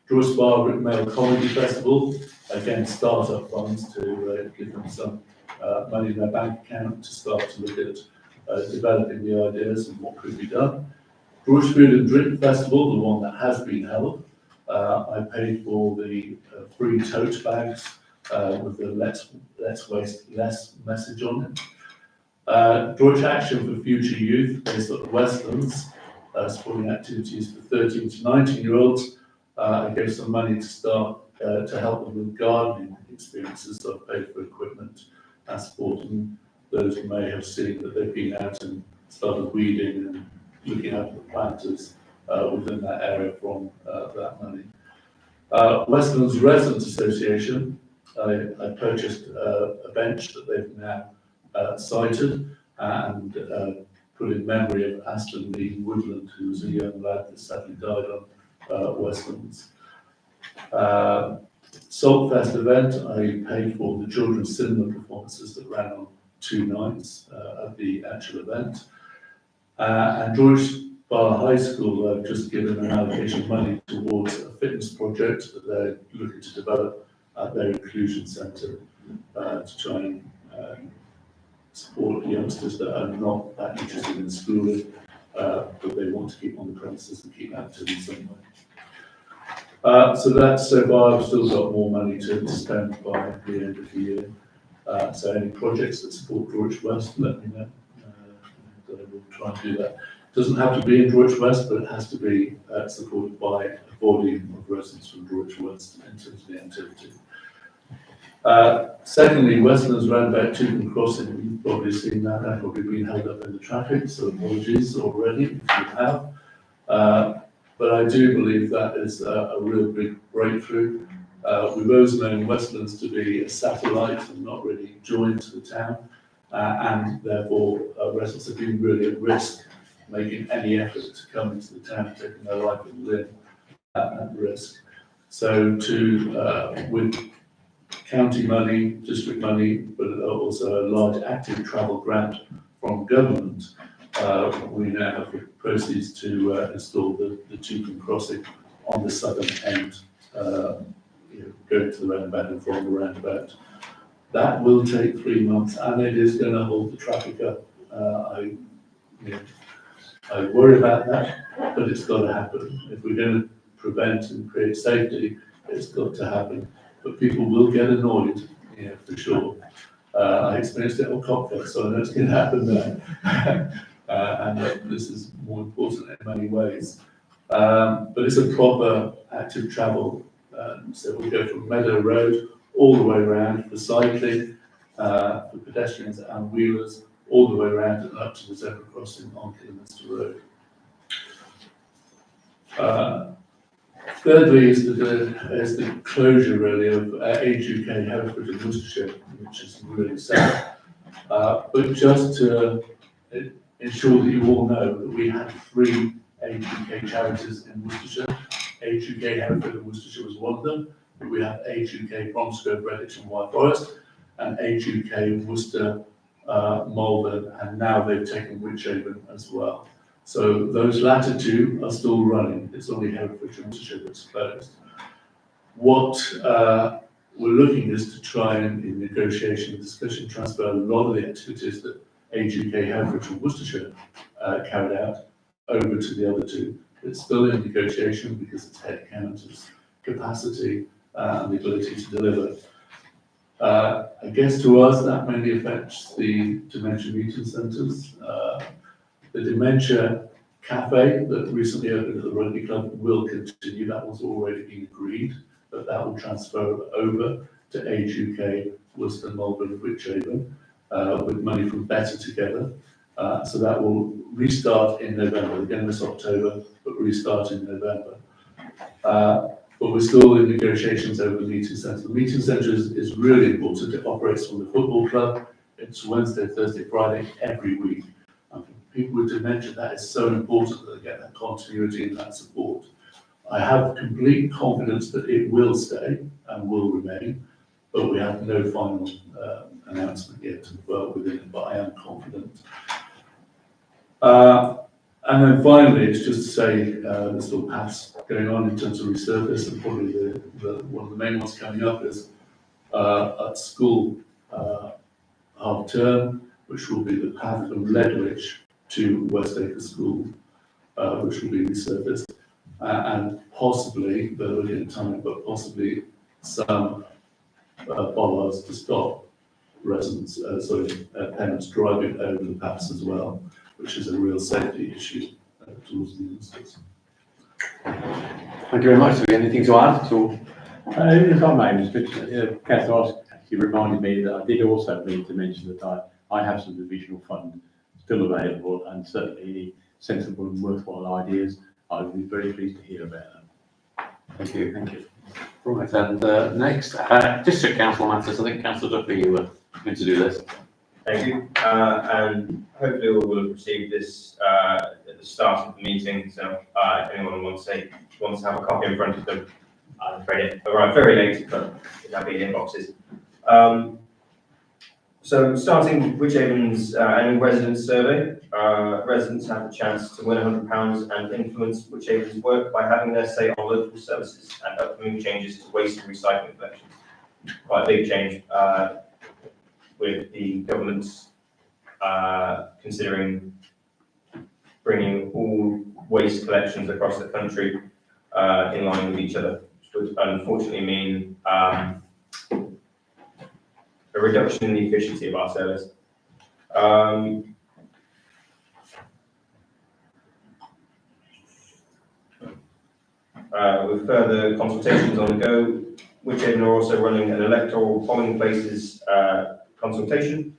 Droitwich Bar Male Comedy Festival, again, start-up funds to give them some money in their bank account to start to look at developing the ideas and what could be done. Droitwich Food and Drink Festival, the one that has been held, I paid for the free tote bags with the Let's Waste Less message on it. Droitwich Action for Future Youth, based at the Westlands, supporting activities for 13 to 19-year-olds. I gave some money to start to help them with gardening experiences, so I paid for equipment and supporting those who may have seen that they've been out and started weeding and looking after the planters within that area from that money. Westlands Residents Association, I purchased a bench that they've now cited and put in memory of Aston Lee Woodland, who was a young lad that sadly died on Westlands. Saltfest event, I paid for the children's cinema performances that ran on 2 nights at the actual event. And Droitwich Bar High School, I've just given an allocation of money towards a fitness project that they're looking to develop at their inclusion centre to try and support youngsters that are not that interested in schooling, but they want to keep on the premises and keep active in some way. So that's so far. I've still got more money to spend by the end of the year. So any projects that support Droitwich West, let me know. I will try and do that. It doesn't have to be in Droitwich West, but it has to be supported by a body of residents from Droitwich West in terms of the activity. Secondly, Westlands Roundabout Tooting Crossing, you've probably seen that, I've probably been held up in the traffic, so apologies already if you have. But I do believe that is a real big breakthrough. We've always known Westlands to be a satellite and not really joined to the town, and therefore residents have been really at risk making any effort to come into the town, taking their life and limb at risk. So with county money, district money, but also a large active travel grant from government, we now have the proceeds to install the Tooting Crossing on the southern end, going to the roundabout and from the roundabout. That will take 3 months, and it is going to hold the traffic up. I worry about that, but it's got to happen. If we're going to prevent and create safety, it's got to happen. But people will get annoyed, for sure. I experienced it on Cockpit, so I know it's going to happen there. And this is more important in many ways. But it's a proper active travel. So we go from Meadow Road all the way around for cycling, for pedestrians and wheelers, all the way around and up to the zebra crossing on Kidderminster Road. Thirdly is the closure really of Age UK, Hereford and Worcestershire, which is really sad. But just to ensure that you all know that we had 3 Age UK charities in Worcestershire. Age UK, Hereford and Worcestershire was one of them. But we have Age UK, Bromsgrove, Redditch and White Forest, and Age UK, Worcester, Malvern, and now they've taken Wychavon as well. So those latter 2 are still running. It's only Hereford and Worcestershire that's closed. What we're looking is to try and, in negotiation and discussion, transfer a lot of the activities that Age UK, Hereford and Worcestershire carried out over to the other 2. It's still in negotiation because it's headcount, it's capacity, and the ability to deliver. I guess to us that mainly affects the dementia meeting centres. The dementia cafe that recently opened at the rugby club will continue. That was already been agreed, but that will transfer over to Age UK, Worcester, Malvern, Wychavon, with money from Better Together. So that will restart in November. Again, this October, but restart in November. But we're still in negotiations over the meeting centre. The meeting centre is really important. It operates from the football club. It's Wednesday, Thursday, Friday, every week. people with dementia, that is so important that they get that continuity and that support. I have complete confidence that it will stay and will remain, but we have no final announcement yet to work within it, but I am confident. And then finally, it's just to say there's still paths going on in terms of resurface, and probably one of the main ones coming up is at school half term, which will be the path from Ledwich to Westacre School, which will be resurfaced, and possibly, but we're getting time, but possibly some bollards to stop residents, parents driving over the paths as well, which is a real safety issue towards the youngsters. Thank you very much. Have you anything to add at all? If I may, Mr. Cath actually reminded me that I did also need to mention that I have some divisional fund still available, and certainly sensible and worthwhile ideas. I would be very pleased to hear about them. Thank you. Thank you. Right, and next, District Council matters. I think Councillor Duffy, you were going to do this. Thank you, and hopefully we will have received this at the start of the meeting, so if anyone wants to have a copy in front of them, I'm afraid it arrived very late, but it'll be in inboxes. So starting with Wychavon's annual residents survey, residents have the chance to win £100 and influence Wychavon's work by having their say on local services and upcoming changes to waste and recycling collections. Quite a big change with the government considering bringing all waste collections across the country in line with each other, which would unfortunately mean a reduction in the efficiency of our service. With further consultations on the go, Wychavon are also running an electoral polling places consultation.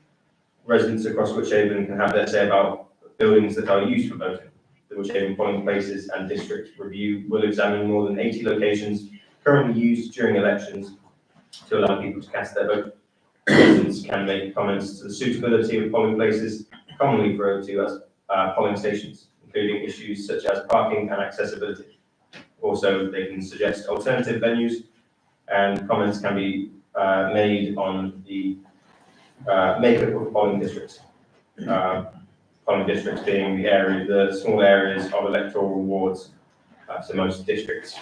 Residents across Wychavon can have their say about buildings that are used for voting. The Wychavon Polling Places and District Review will examine more than 80 locations currently used during elections to allow people to cast their vote. Residents can make comments to the suitability of polling places, commonly referred to as polling stations, including issues such as parking and accessibility. Also, they can suggest alternative venues, and comments can be made on the makeup of polling districts. Polling districts being the small areas of electoral wards. So most districts,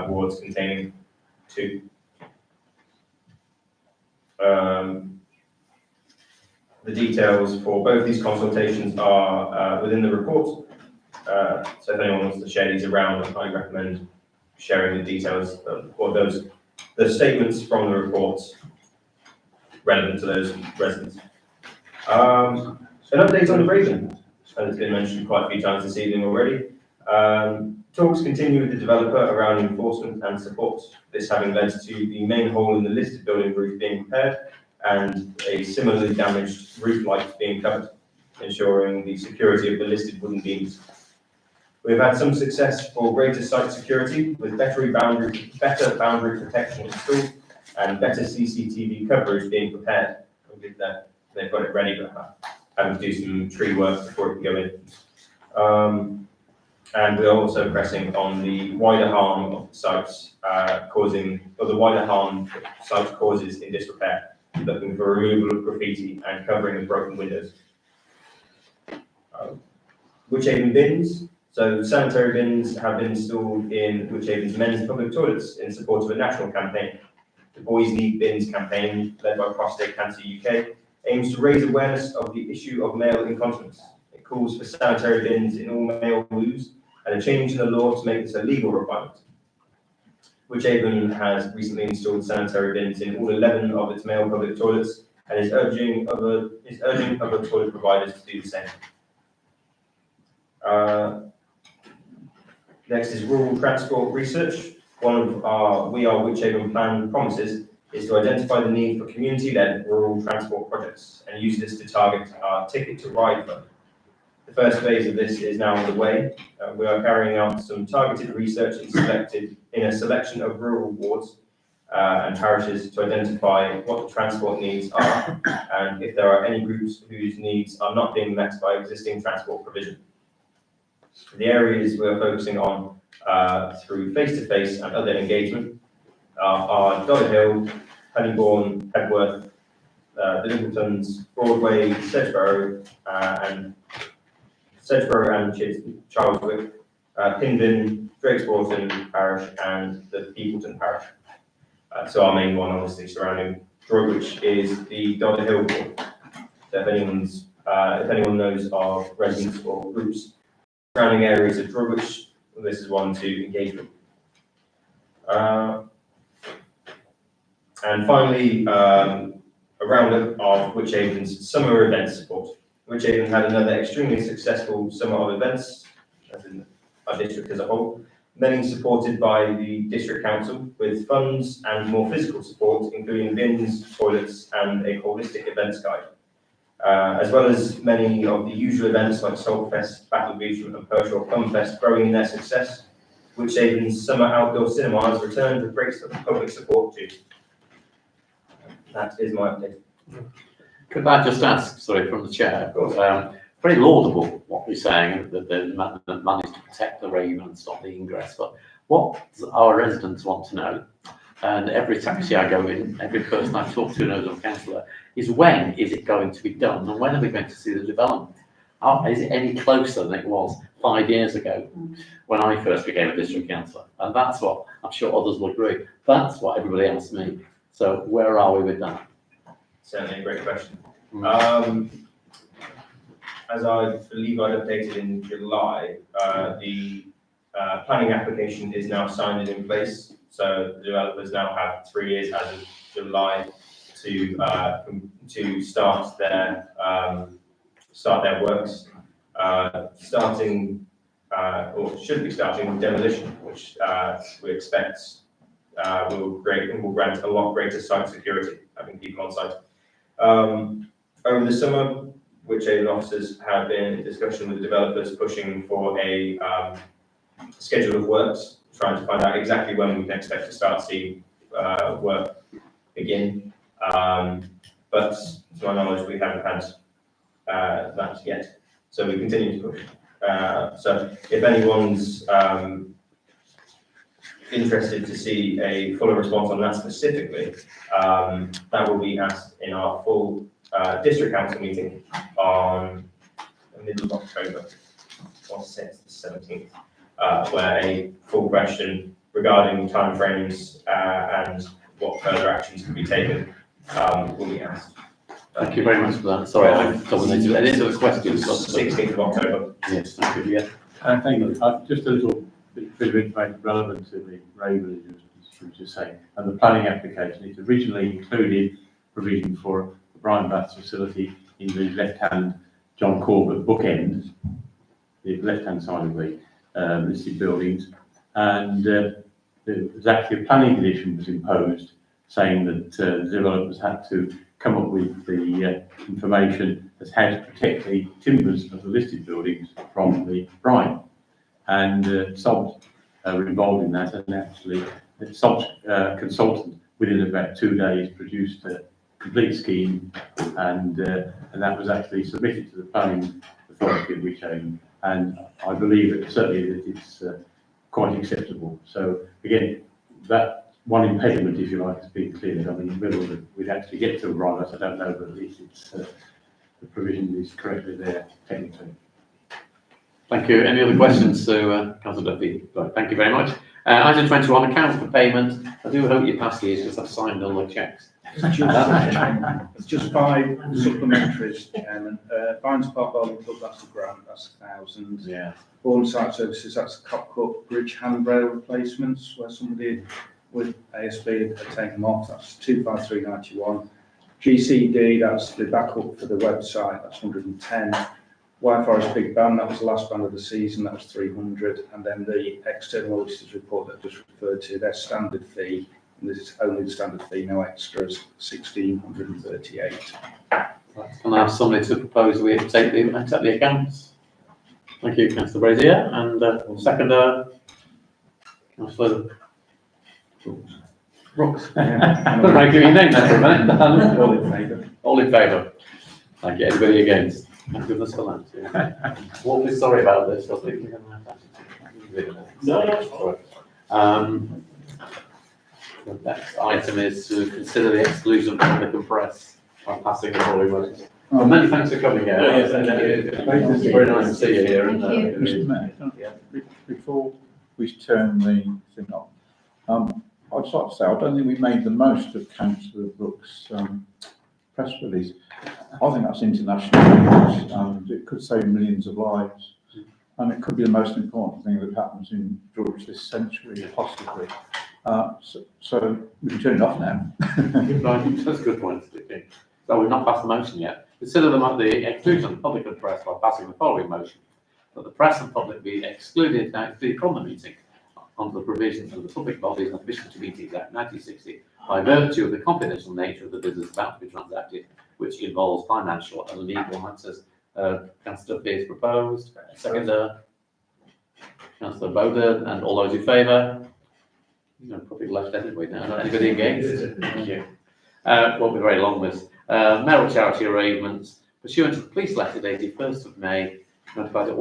wards containing 2. The details for both these consultations are within the report. So if anyone wants to share these around, I recommend sharing the details or the statements from the reports relevant to those residents. An update on the Raven, as has been mentioned quite a few times this evening already. Talks continue with the developer around enforcement and support, this having led to the main hole in the listed building roof being repaired and a similarly damaged roof light being covered, ensuring the security of the listed wooden beams. We've had some success for greater site security with better boundary protection installed and better CCTV coverage being prepared. They've got it ready, but having to do some tree work before it can go in. And we are also pressing on the wider harm of the sites the wider harm that site causes in disrepair, looking for removal of graffiti and covering of broken windows. Wychavon bins. So sanitary bins have been installed in Wychavon's men's public toilets in support of a national campaign. The Boys Need Bins campaign, led by Prostate Cancer UK, aims to raise awareness of the issue of male incontinence. It calls for sanitary bins in all male loos and a change in the law to make this a legal requirement. Wychavon has recently installed sanitary bins in all 11 of its male public toilets and is urging other toilet providers to do the same. Next is rural transport research. One of our We Are Wychavon plan promises is to identify the need for community-led rural transport projects and use this to target our Ticket to Ride fund. The first phase of this is now underway. We are carrying out some targeted research in a selection of rural wards and parishes to identify what the transport needs are and if there are any groups whose needs are not being met by existing transport provision. The areas we're focusing on through face-to-face and other engagement are Dollar Hill, Honeybourne, Hebworth, the Littletons, Broadway, Sedgebury and Charleswick, Pindon, Drakes Broughton Parish and the Peopleton Parish. So our main one obviously surrounding Droitwich is the Dollar Hill Ward. So if anyone knows of residents or groups surrounding areas of Droitwich, this is one to engage with. And finally, a roundup of Wychavon's summer event support. Wychavon had another extremely successful summer of events, as in our district as a whole, many supported by the district council with funds and more physical support, including bins, toilets, and a holistic events guide. As well as many of the usual events like Saltfest, Battle Beach, and Pershore Plumfest growing in their success, Wychavon's summer outdoor cinemas returned with great public support too. That is my update. Could I just ask, sorry, from the chair, of course, very laudable what we're saying, that they've managed to protect the Raven and stop the ingress, but what our residents want to know, and every taxi I go in, every person I talk to knows I'm a councillor, is when is it going to be done, and when are we going to see the development? Is it any closer than it was 5 years ago when I first became a district councillor? And that's what, I'm sure others will agree, that's what everybody asks me. So where are we with that? Certainly a great question. As I believe I updated in July, the planning application is now signed and in place. So the developers now have 3 years as of July to start their works. Or should be starting with demolition, which we expect will grant a lot greater site security, having people on site. Over the summer, Wychavon officers have been in discussion with the developers pushing for a schedule of works, trying to find out exactly when we can expect to start seeing work begin. But to my knowledge, we haven't had that yet. So we continue to push. So if anyone's interested to see a fuller response on that specifically, that will be asked in our full district council meeting on the middle of October, on 6th to 17th, where a full question regarding timeframes and what further actions can be taken will be asked. Thank you very much for that. Sorry, I dominated any of the questions. 16th of October. Yes, thank you, yeah. Thank you. Just a little bit of information relevant to the Raven, as you were just saying, and the planning application. It originally included provision for the Brian Baths facility in the left-hand John Corbett bookend, the left-hand side of the listed buildings, and there's actually a planning condition was imposed saying that the developers had to come up with the information as how to protect the timbers of the listed buildings from the brine. And SOBS were involved in that, and actually the SOBS consultant within about 2 days produced a complete scheme, and that was actually submitted to the planning authority of Wychavon, and I believe it certainly that it's quite acceptable. So again, that one impediment, if you like, has been cleared. I mean, whether we'd actually get to a brine, I don't know, but at least it's the provision is correctly there technically. Thank you. Any other questions to Councillor Duffy? Right, thank you very much. Item 21, account for payment. I do hope you pass these because I've signed all the cheques. It's just 5 supplementaries, Chairman. Vines Park Bowling Club, that's a grant, that's 1,000. Yeah. Bourne Site Services, that's Cop Cut Bridge handrail replacements, where somebody with ASB had taken them off, that's 25391. GCD, that's the backup for the website, that's 110. White Forest Big Band, that was the last band of the season, that was 300. And then the external auditors report that I just referred to, their standard fee, and this is only the standard fee, no extras, 1,638. Can I have somebody to propose we take the accounts? Thank you, Councillor Brazier, and second, Councillor Brooks. Right, give me a name then for a minute. Dan. All in favour? All in favour? Thank you. Anybody against? Thank goodness for that. Yeah. Awfully sorry about this. I think we're going to have that. No, that's fine. The next item is to consider the exclusion of public and press by passing the following motion. Well, many thanks for coming here. Yeah, thank you. It's very nice to see you here. And, Thank Mr. Mayor, Yeah. before we turn the thing off, I'd just like to say, I don't think we made the most of Councillor Brooks' press release. I think that's international news, and it could save millions of lives. And it could be the most important thing that happens in George this century, possibly. So we can turn it off now. Right, that's a good point, Vicky. So we've not passed the motion yet. Consider the exclusion of public and press by passing the following motion. That the press and public be excluded from the meeting under the provisions of the Public Bodies and Admission to Meetings Act 1960 by virtue of the confidential nature of the business about to be transacted, which involves financial and legal matters. Councillor Pearce proposed, seconder, Councillor Bowden, and all those in favour? You're probably left anyway now. Anybody against? Thank you. Won't be very long, this. Mayoral charity arrangements pursuant to the police letter dated 1st of May, notified to all